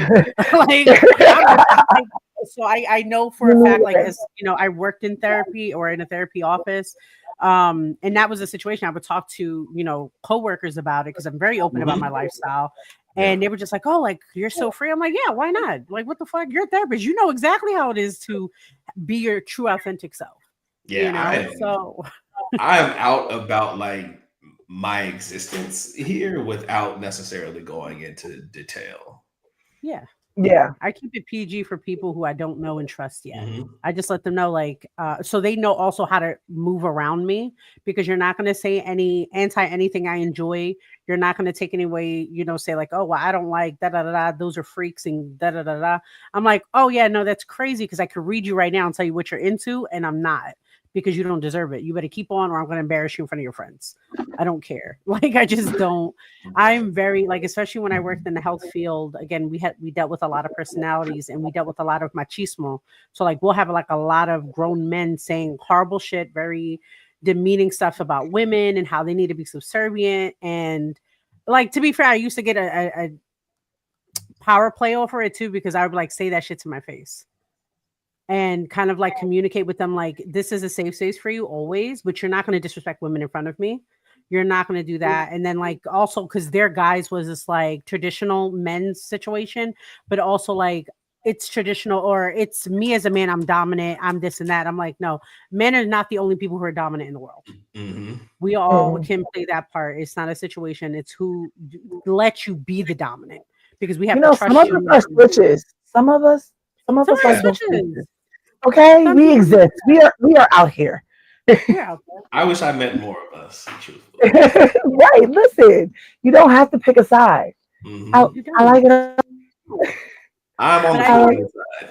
So I know for a fact, like, as I worked in therapy or in a therapy office. And that was a situation I would talk to, coworkers about it because I'm very open about my lifestyle. And they were just like, oh, like, you're so free. I'm like, yeah, why not? Like, what the fuck? You're a therapist. You know exactly how it is to be your true, authentic self. Yeah. So I am out about like my existence here without necessarily going into detail. Yeah. Yeah. I keep it PG for people who I don't know and trust yet. I just let them know, like, so they know also how to move around me, because you're not going to say anything I enjoy. You're not going to take any way, say like, oh, well, I don't like da-da-da-da. Those are freaks and da-da-da-da. I'm like, oh yeah, no, that's crazy. Because I could read you right now and tell you what you're into. And I'm not, because you don't deserve it. You better keep on, or I'm going to embarrass you in front of your friends. I don't care. Like, I just don't. I'm very, like, especially when I worked in the health field, again, we dealt with a lot of personalities and we dealt with a lot of machismo. So like, we'll have like a lot of grown men saying horrible shit, very demeaning stuff about women and how they need to be subservient. And like, to be fair, I used to get a power play over it too, because I would like say that shit to my face and kind of like communicate with them like, this is a safe space for you always, but you're not going to disrespect women in front of me. You're not going to do that. And then like also because their guys was this like traditional men's situation, but also like it's traditional, or it's me as a man, I'm dominant, I'm this and that. I'm like, no, men are not the only people who are dominant in the world. We all can play that part. It's not a situation. It's who lets you be the dominant, because we have to trust some of us are switches. Some of us are switches. Okay, we exist. We are out here. I wish I met more of us, truthfully. Right. Listen, you don't have to pick a side. I like it. I'm on the side.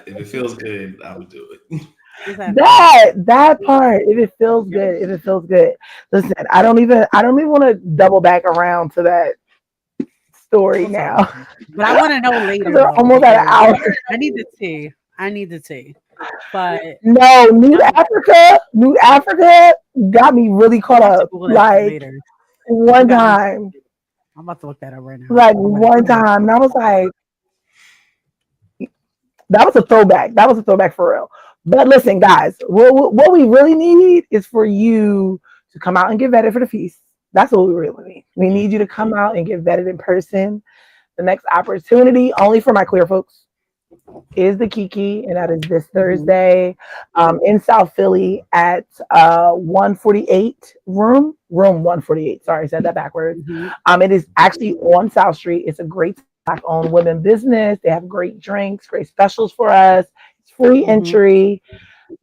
If it feels good, I would do it. That part. If it feels good. Listen, I don't even want to double back around to that story now. But I want to know later. We're almost at an hour. I need the tea. But no, New Africa got me really caught up. Like one time. I'm about to look that up right now. Like one time. And I was like, that was a throwback. That was a throwback for real. But listen, guys, what we really need is for you to come out and get vetted for the feast. That's what we really need. We need you to come out and get vetted in person. The next opportunity, only for my queer folks, is the Kiki, and that is this Thursday in South Philly at 148 room 148. Sorry, I said that backwards. It is actually on South Street. It's a great Black-owned women business. They have great drinks, great specials for us. It's free entry.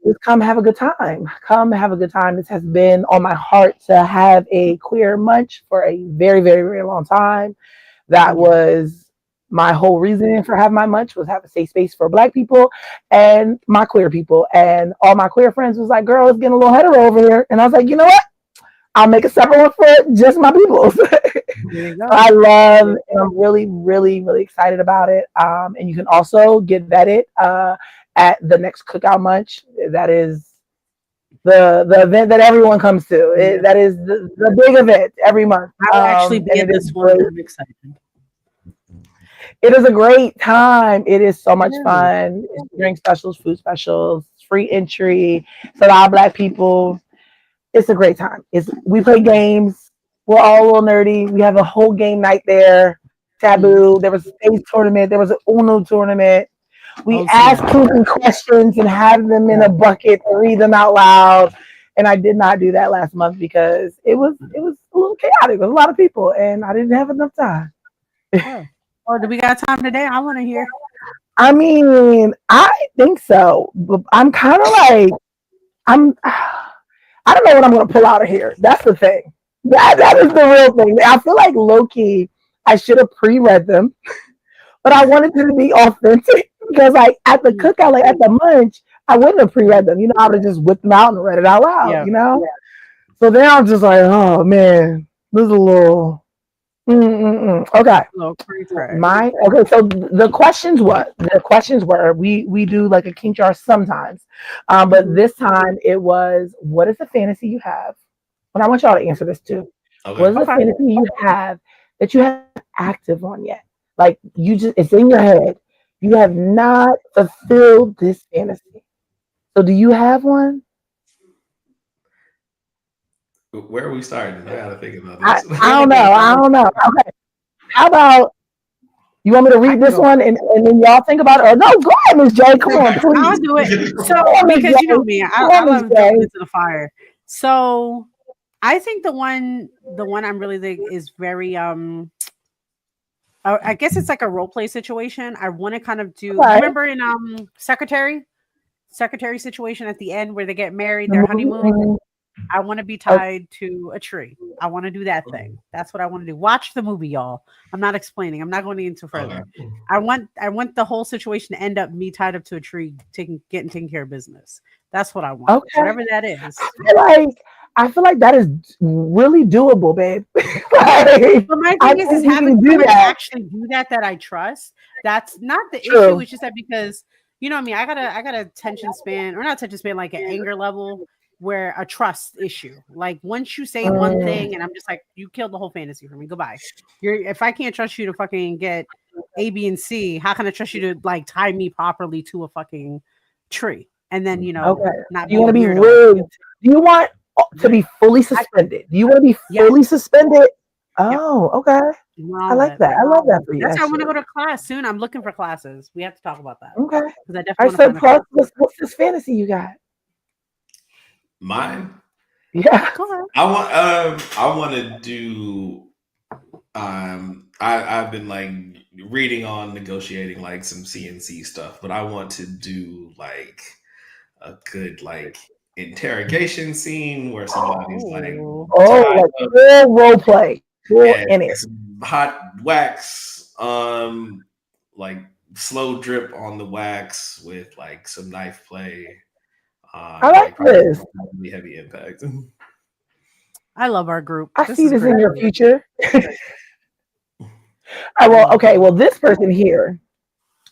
Just come have a good time. Come have a good time. This has been on my heart to have a queer munch for a very, very, very long time. That was my whole reason for having my munch, was have a safe space for Black people and my queer people. And all my queer friends was like, girl, it's getting a little hetero over here. And I was like, you know what? I'll make a separate one for just my people. I love, and I'm really, really, really excited about it. And you can also get vetted at the next Cookout Munch. That is the event that everyone comes to. That is the big event every month. I will actually be at this one. I'm excited. It is a great time. It is so much fun. It's drink specials, food specials, free entry. So our Black people, it's a great time. We play games. We're all a little nerdy. We have a whole game night there. Taboo. There was a stage tournament. There was an Uno tournament. We ask people questions and have them in a bucket and read them out loud. And I did not do that last month because it was a little chaotic. There was a lot of people and I didn't have enough time. Oh, do we got time today? I want to hear. I mean, I think so. But I'm kind of like, I don't know what I'm gonna pull out of here. That's the thing. That is the real thing. I feel like low key, I should have pre-read them, but I wanted them to be authentic because like at the cookout, like at the munch, I wouldn't have pre-read them. You know, I would have just whipped them out and read it out loud. Yeah. You know. So then I'm just like, oh man, this is a little. Okay. Okay. So the questions were we do like a kink jar sometimes, but this time it was, what is the fantasy you have? And I want y'all to answer this too. Okay. What is the fantasy you have that you haven't active on yet? Like you just, it's in your head. You have not fulfilled this fantasy. So do you have one? Where are we starting? I gotta think about this. I don't know. Okay. How about you want me to read this one and then y'all think about it? Or no, go ahead, Ms. J. Come on, please. I'll do it. So because you know me, I love jumping into the fire. So I think the one I'm really like is very I guess it's like a role play situation. I want to kind of do. Remember in secretary situation at the end where they get married, their honeymoon. I want to be tied to a tree. I want to do that thing. That's what I want to do. Watch the movie, y'all. I'm not explaining. I'm not going into further. Okay. I want the whole situation to end up me tied up to a tree, getting taken care of business. That's what I want. Okay. Whatever that is. I feel like that is really doable, babe. But my thing is having somebody actually do that I trust. That's not the issue. It's just that because you know what I mean. I got a attention span, or not attention span, like an anger level. Where a trust issue, like once you say one thing and I'm just like, you killed the whole fantasy for me, goodbye. If I can't trust you to fucking get A, B, and C, how can I trust you to like tie me properly to a fucking tree? And then not you want to be rude. Do you want to be fully suspended? Do you want to be fully suspended? Oh, okay. I like that. I love that for you. That's why I want to go to class soon. I'm looking for classes. We have to talk about that. Okay. Because I definitely so plus, what's this fantasy you got? Mine? Yeah. I want to do I've been like reading on negotiating like some CNC stuff, but I want to do like a good like interrogation scene where somebody's like full role play. In it. Hot wax, like slow drip on the wax with like some knife play. I like this. Really heavy impact. I love our group. I see this in your future. Well, this person here,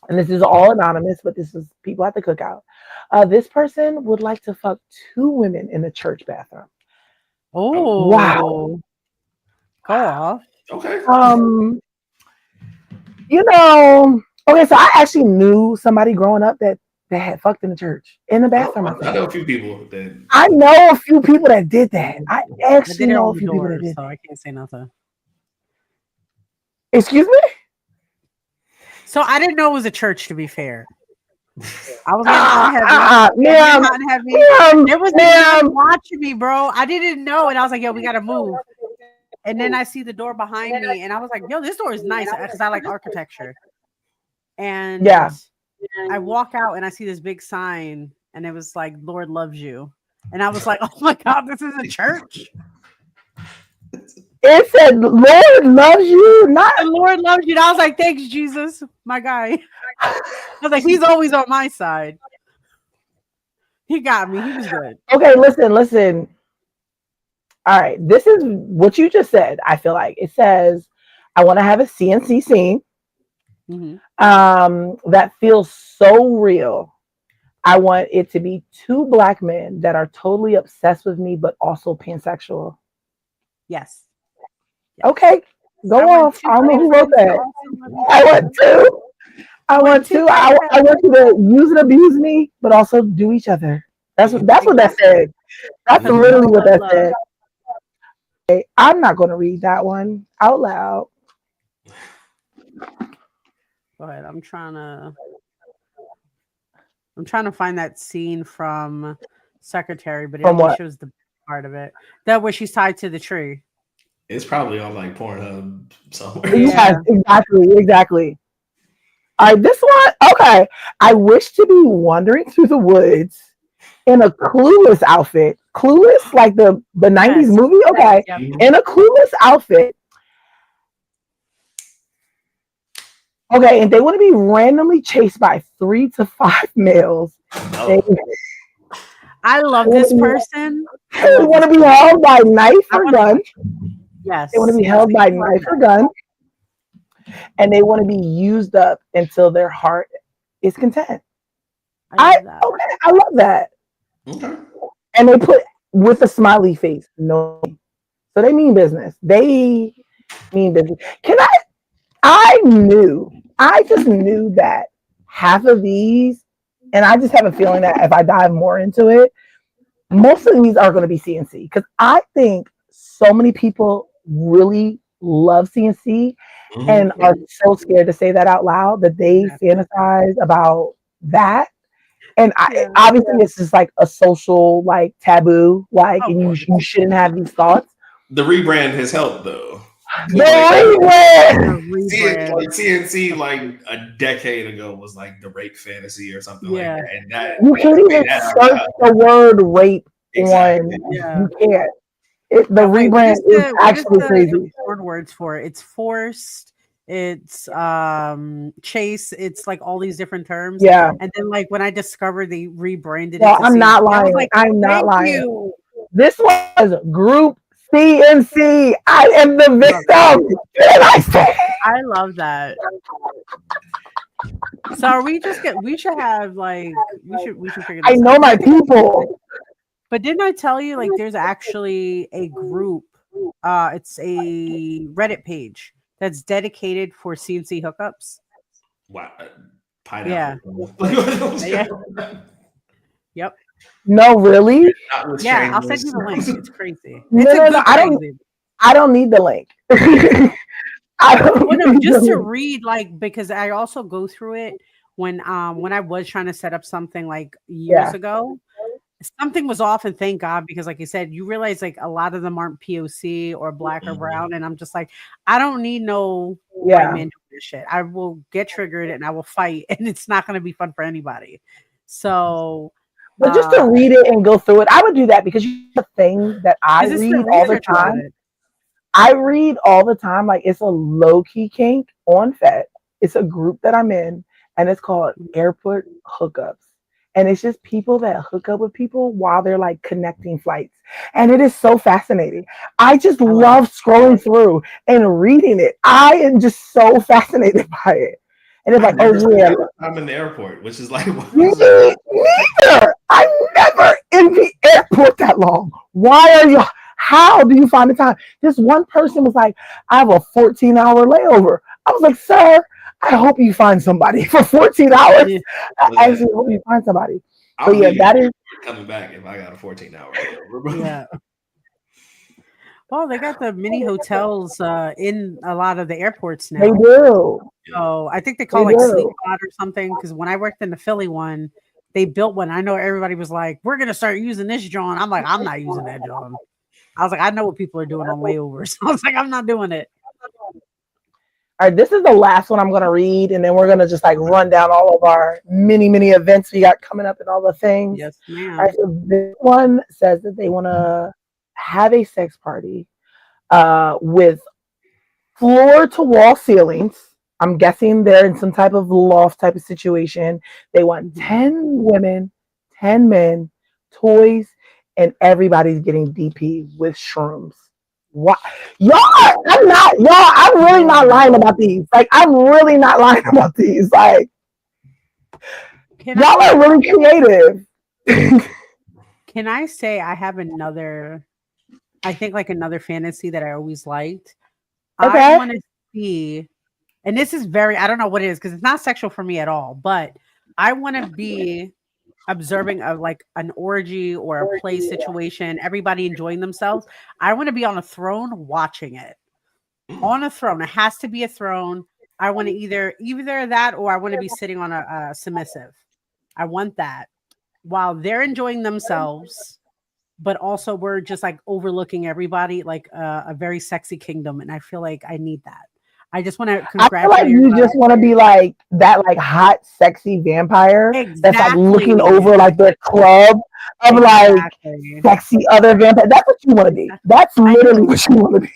and this is all anonymous, but this is people at the cookout. This person would like to fuck 2 women in the church bathroom. Oh, wow. Go off. Okay. Okay, so I actually knew somebody growing up that had fucked in the church in the bathroom. I know a few people that. I know a few people that did that. I actually know a few people that did. So I can't say nothing. Excuse me? So I didn't know it was a church. To be fair, I was getting heavy. There was no watching me, bro. I didn't know, and I was like, "Yo, we gotta move." And then I see the door behind me, and I was like, "Yo, this door is nice," because I like architecture. And I walk out and I see this big sign and it was like, Lord loves you. And I was like, oh my God, this is a church. It said, Lord loves you. Not the Lord loves you. And I was like, thanks, Jesus, my guy. I was like, he's always on my side. He got me. He was good. Okay, listen. All right. This is what you just said. I feel like it says, I want to have a CNC scene. That feels so real. I want it to be 2 Black men that are totally obsessed with me, but also pansexual. Yes. Okay, go off. I don't know who wrote that. I want 2. I want you to use and abuse me, but also do each other. That's what that said. That's literally what that said. Okay, I'm not going to read that one out loud. Go ahead. I'm trying to find that scene from Secretary, but it only shows the part of it. That where she's tied to the tree. It's probably on like Pornhub somewhere. Yes, exactly. All right, this one. Okay, I wish to be wandering through the woods in a Clueless outfit. Clueless, like the 90s movie? Okay. Yep. In a Clueless outfit. Okay, and they want to be randomly chased by 3 to 5 males. No. I love this person. They want to be held by knife or gun. Yes. They want to be held by knife or gun. And they want to be used up until their heart is content. I love that. Okay. And they put with a smiley face. No. So they mean business. They mean business. I just knew that half of these, and I just have a feeling that if I dive more into it, most of these are going to be CNC, because I think so many people really love CNC and are so scared to say that out loud that they fantasize about that. And obviously it's just like a social like taboo, like, and you shouldn't have these thoughts. The rebrand has helped though. The rebrand. CNC like a decade ago was like the rape fantasy or something like that. And that you can't even search the word rape on. You can't. The rebrand is actually crazy. Word words for it. It's forced. It's chase. It's like all these different terms. Yeah. And then like when I discovered they rebranded it. I'm not lying. I'm not lying. This was Group CNC. I am the victim. I love that. So are we should have like we should figure this out. I know my people. But didn't I tell you like there's actually a group, it's a Reddit page that's dedicated for CNC hookups. Wow. Pineapple. Yeah. Yep. No, really? Yeah, I'll send you the link. It's crazy. No, I don't need the link. Just to read, like, because I also go through it when I was trying to set up something like years ago. Something was off, and thank God, because like you said, you realize like a lot of them aren't POC or black or brown, and I'm just like, I don't need no white man doing this shit. I will get triggered and I will fight, and it's not going to be fun for anybody. So, but just to read it and go through it, I would do that, because the thing that I read all the time. I read all the time, like it's a low key kink on FET. It's a group that I'm in, and it's called Airport Hookups. And it's just people that hook up with people while they're like connecting flights. And it is so fascinating. I just love scrolling through and reading it. I am just so fascinated by it. And it's like, I'm in the airport, which is like, neither. I'm never in the airport that long. Why are you? How do you find the time? This one person was like, I have a 14-hour layover. I was like, sir, I hope you find somebody for 14 hours. Yeah. I actually hope you find somebody. But yeah, that is coming back if I got a 14-hour layover. Yeah. Well, they got the mini hotels in a lot of the airports now. They do. So I think they call it like Sleep Pod or something. Because when I worked in the Philly one, they built one. I know everybody was like, "We're gonna start using this, John." I'm like, "I'm not using that, John." I was like, "I know what people are doing on layovers." I was like, "I'm not doing it." All right, this is the last one I'm going to read, and then we're going to just like run down all of our many events we got coming up and all the things. Yes, ma'am. All right, so this one says that they want to have a sex party with floor-to-wall ceilings. I'm guessing they're in some type of loft type of situation. They want 10 women, 10 men, toys, and everybody's getting DP with shrooms. What I'm really not lying about these. Like, I'm really not lying about these. Like, y'all are really creative. Can I say I have another fantasy that I always liked? Okay. I want to see, and this is I don't know what it is, because it's not sexual for me at all, but I want to be observing of like an orgy or a play situation, everybody enjoying themselves. I want to be on a throne watching it. On a throne. It has to be a throne. I want to either that, or I want to be sitting on a submissive. I want that while they're enjoying themselves, but also we're just like overlooking everybody, like a very sexy kingdom. And I feel like I need that. I just want to I feel like congratulate you yourself. just want to be like that, like hot, sexy vampire that's like looking Exactly. over like their club of like Exactly. sexy other vampire. That's what you want to be. That's I literally know. what you want to be.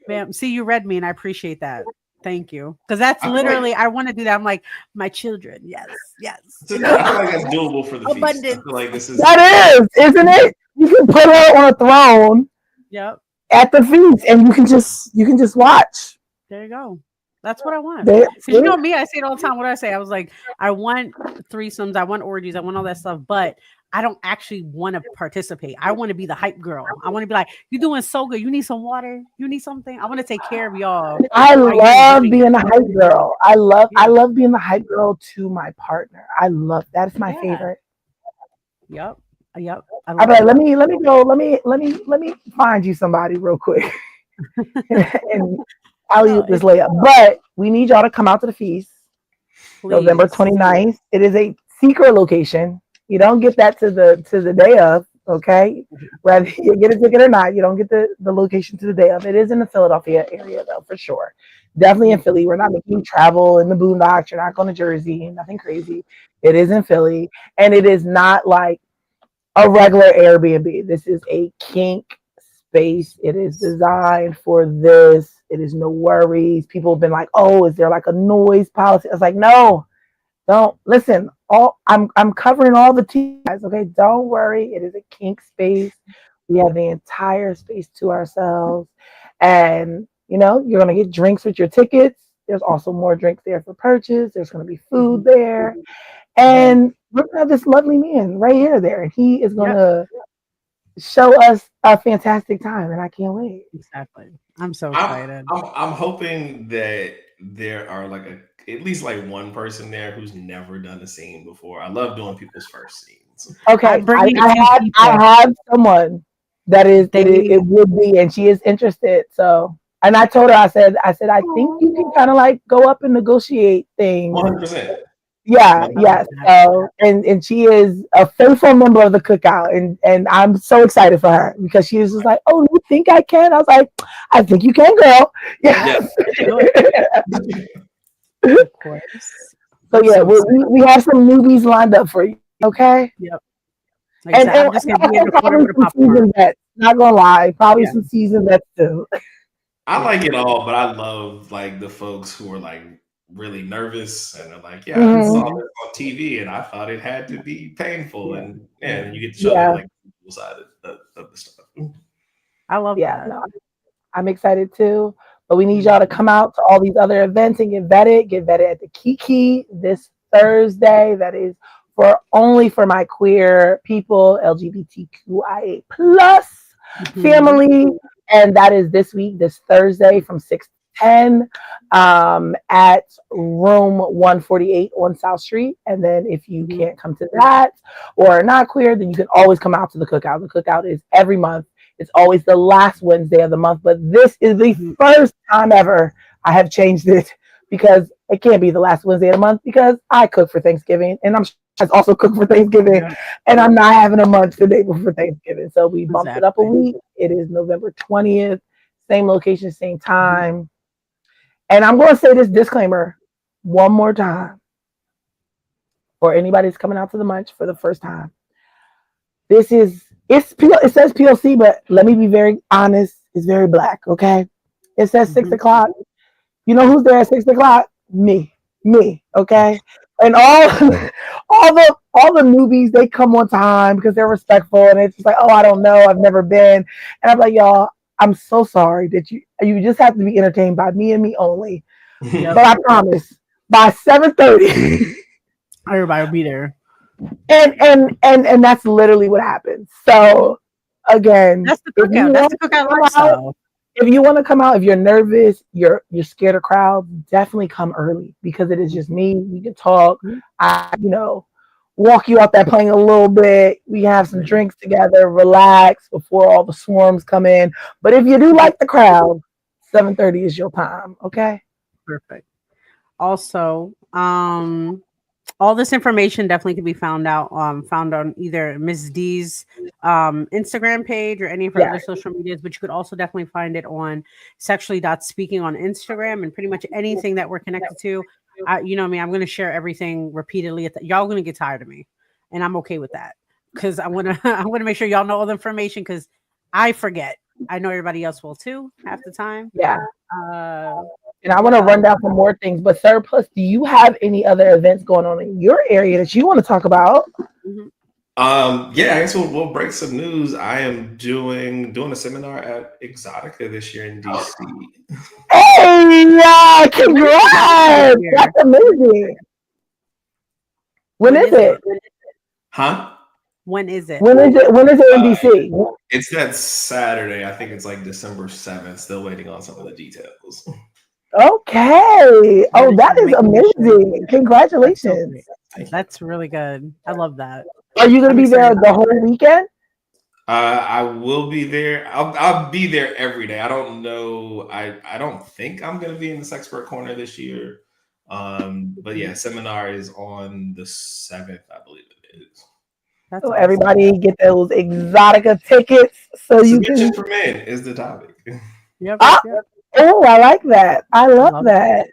Ma'am, see, you read me, and I appreciate that. Thank you, because that's I feel like literally I want to do that. I'm like my children. Yes, yes. I feel like that's doable for the feast. I Abundance. feel like this is That is, isn't it? You can put her on a throne Yep. at the feast, and you can just watch. There you go. That's what I want. They, Because you know me, I say it all the time. What do I say? I was like, I want threesomes, I want orgies, I want all that stuff, but I don't actually want to participate. I want to be the hype girl. I want to be like, you're doing so good. You need some water. You need something. I want to take care of y'all. I while you're love doing being it. a hype girl. I Yeah. love being the hype girl to my partner. I love that's my Yeah. favorite. Yep. Yep. I I'm love like, it. let me go. Let me find you somebody real quick, and I'll use this It's layup. But we need y'all to come out to the feast, November please. 29th. It is a secret location. You don't get that to the day of. Okay, whether you get a ticket or not, you don't get the location to the day of. It is in the Philadelphia area though, for sure. Definitely in Philly. We're not making you travel in the boondocks. You're not going to Jersey. Nothing crazy. It is in Philly, and it is not like a regular Airbnb. This is a kink space. It is designed for this. It is no worries. People have been like, "Oh, is there like a noise policy?" I was like, "No, don't listen. All I'm covering all the T's, guys. Okay, don't worry. It is a kink space. We have the entire space to ourselves, and you're gonna get drinks with your tickets. There's also more drinks there for purchase. There's gonna be food there, and we're gonna have this lovely man right here there, and he is Yep. gonna show us a fantastic time, and I can't wait. Exactly. I'm so excited. I'm hoping that there are like at least like one person there who's never done a scene before. I love doing people's first scenes. Okay, I'm bringing a few I people. have someone that is They it would be, and she is interested. So, and I told her, I said, I think you can kind of like go up and negotiate things. 100%. Yeah, yeah. So, and she is a faithful member of the cookout, and I'm so excited for her because she was just like, "Oh, you think I can?" I was like, "I think you can, girl." Yeah. Of course. So yeah, we have some newbies lined up for you. Okay. Yep. Like I said, I'm just gonna be in the corner probably with a some popcorn. seasoned vets. Not gonna lie, probably Yeah. some seasoned vets too. I like it all, but I love like the folks who are like really nervous and they're like, "Yeah, I saw this on TV and I thought it had to be painful," and you get to show them like the cool side of the stuff. I love that. No, I'm excited too. But we need y'all to come out to all these other events and get vetted. Get vetted at the Kiki this Thursday. That is only for my queer people, LGBTQIA plus family. And that is this week, this Thursday from 6 to 10 at room 148 on South Street. And then if you can't come to that or are not queer, then you can always come out to the cookout. The cookout is every month. It's always the last Wednesday of the month, but this is the first time ever I have changed it because it can't be the last Wednesday of the month because I cook for Thanksgiving and I'm also cook for Thanksgiving and I'm not having a month the day before Thanksgiving. So we bumped it up a week. It is November 20th, same location, same time. And I'm going to say this disclaimer one more time for anybody that's coming out to the munch for the first time. It says PLC, but let me be very honest. It's very black, okay? It says 6 o'clock. You know who's there at 6 o'clock? Me, okay? And all the newbies, they come on time because they're respectful, and it's just like, oh, I don't know, I've never been, and I'm like, y'all, I'm so sorry that you just have to be entertained by me and me only. But I promise, by 7:30, everybody will be there. And that's literally what happens. So again, that's the cookout. That's the cookout lifestyle. If you want to come out, if you're nervous, you're scared of crowds, definitely come early because it is just me. We can talk. I walk you out that plane a little bit. We have some drinks together, relax before all the swarms come in. But if you do like the crowd, 7:30 is your time. Okay. Perfect. Also, all this information definitely can be found on either Mz Dee's Instagram page or any of her other social medias, but you could also definitely find it on sexually.speaking on Instagram and pretty much anything that we're connected to. You know me, I'm going to share everything repeatedly. Y'all going to get tired of me, and I'm okay with that because I want to make sure y'all know all the information because I forget. I know everybody else will too half the time. Yeah. And I want to run down some more things, but Surplus, do you have any other events going on in your area that you want to talk about? Mm-hmm. Yeah, I guess we'll break some news. I am doing a seminar at Exotica this year in DC. Hey, congrats! That's amazing. When is it? Huh? When is it? When is it in DC? It's that Saturday. I think it's like December 7th. Still waiting on some of the details. Okay. Oh, that is amazing. Congratulations. That's really good. I love that. Are you going to be there the whole weekend? I will be there. I'll be there every day. I don't know. I don't think I'm going to be in the Sexpert Corner this year. But yeah, seminar is on the 7th, I believe it is. That's so awesome. Everybody get those Exotica tickets so you can. For men is the topic. Yep. Oh, I like that. I love that.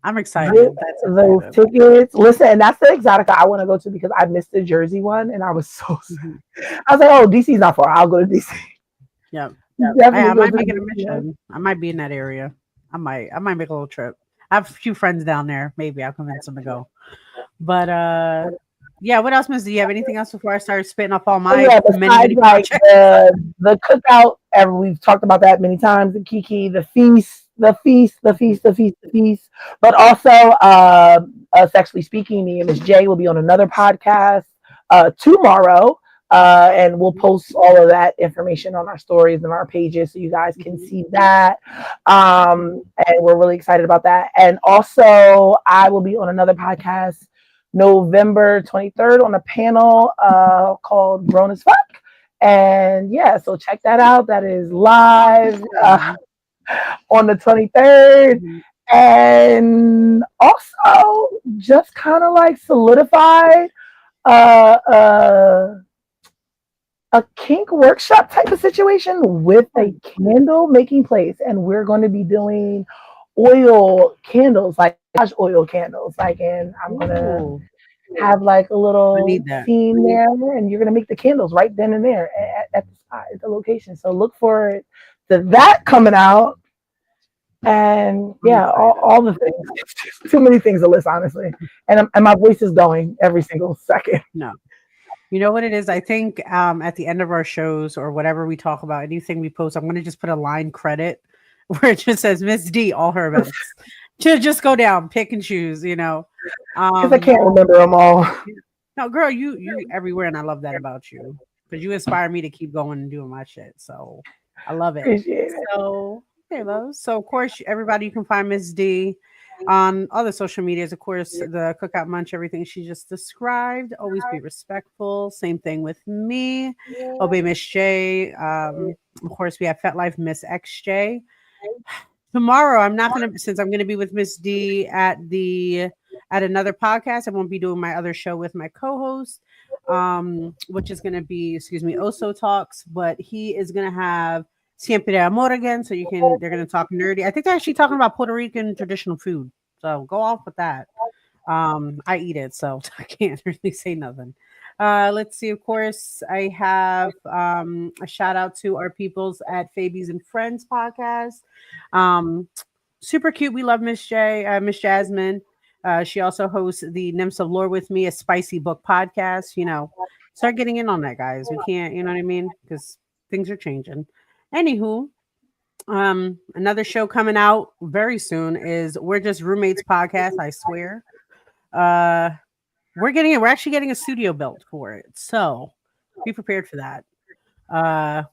I'm excited. Those tickets. Listen, and that's the Exotica I want to go to because I missed the Jersey one and I was so sad. I was like, oh, DC's not far. I'll go to DC. Yep. I might make it a mission. I might be in that area. I might make a little trip. I have a few friends down there. Maybe I'll convince them to go. But yeah, what else, Mz? Do you have anything else before I start spitting off all my besides like the cookout, and we've talked about that many times, the Kiki, the feast. But also Sexually Speaking, me and Ms. J will be on another podcast tomorrow. And we'll post all of that information on our stories and our pages so you guys can see that. And we're really excited about that. And also I will be on another podcast November 23rd on a panel called Grown as Fuck. And yeah, so check that out. That is live on the 23rd. And also just kind of like solidified a kink workshop type of situation with a candle making place. And we're going to be doing oil candles, like oil candles, and I'm gonna have like a little scene there, and you're gonna make the candles right then and there at the spot, at the location. So look forward to that coming out. And yeah, all the things. Too many things to list, honestly. And my voice is going every single second. No. You know what it is? I think at the end of our shows or whatever we talk about, anything we post, I'm going to just put a line credit where it just says Mz Dee, all her events. to just go down, pick and choose, Because I can't remember them all. No, girl, you everywhere, and I love that about you. Because you inspire me to keep going and doing my shit. So I love it. Appreciate it. So, okay, love. So, of course, everybody, you can find Mz Dee on other social medias, of course, the Cookout Munch, everything she just described. Always be respectful. Same thing with me. Obey Miss J. Of course, we have Fet Life Miss XJ. Tomorrow, I'm not gonna, since I'm gonna be with Mz Dee at another podcast. I won't be doing my other show with my co-host, which is gonna be, Oso Talks. But he is gonna have Siempre de Amor again, so they're gonna talk nerdy. I think they're actually talking about Puerto Rican traditional food. So go off with that. I eat it, so I can't really say nothing. Let's see. Of course, I have a shout out to our peoples at Fabies and Friends podcast. Super cute. We love Miss Jasmine. She also hosts the Nymphs of Lore with me, a spicy book podcast. Start getting in on that, guys. We can't, you know what I mean? Because things are changing. Anywho, another show coming out very soon is We're Just Roommates podcast. I swear. We're actually getting a studio built for it. So be prepared for that.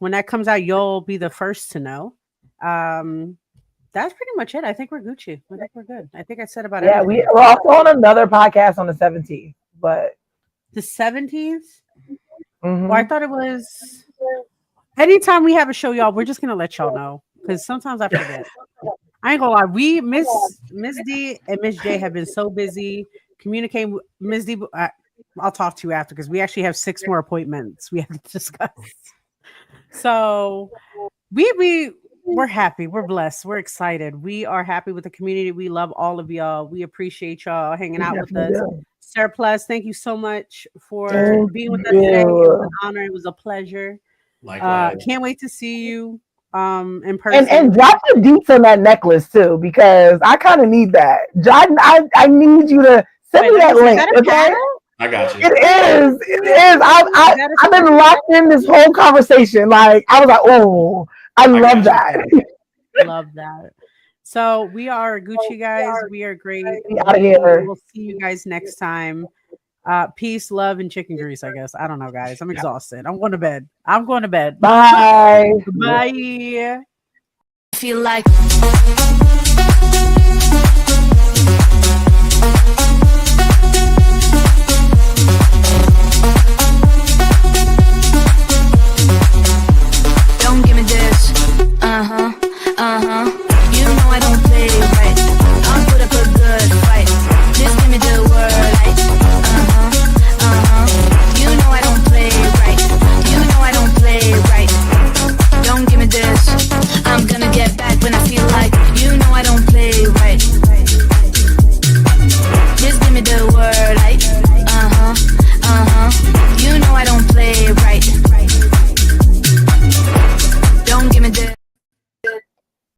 When that comes out, you'll be the first to know. That's pretty much it. I think we're Gucci. I think we're good. I think I said about everything. Yeah, we're also on another podcast on the 17th, but the 17th? Mm-hmm. Well, I thought it was anytime we have a show, y'all, we're just gonna let y'all know because sometimes I forget. I ain't gonna lie. We Mz Dee and Miss J have been so busy communicate with Ms. Dee. I'll talk to you after because we actually have 6 more appointments we have to discuss. So we're happy. We're blessed. We're excited. We are happy with the community. We love all of y'all. We appreciate y'all hanging out with us. Surplus, thank you so much for being with us today. It was an honor. It was a pleasure. Likewise. Can't wait to see you in person. And drop the deets on that necklace too, because I kind of need that. I need you to send me that link. Okay? I got you. It is. I've been locked in this whole conversation. Like I was like, oh, I love that. Love that. So we are Gucci guys. We are great. Out of here. We'll see you guys next time. Peace, love, and chicken grease, I guess. I don't know, guys. I'm exhausted. I'm going to bed. Bye. Bye. Feel like don't give me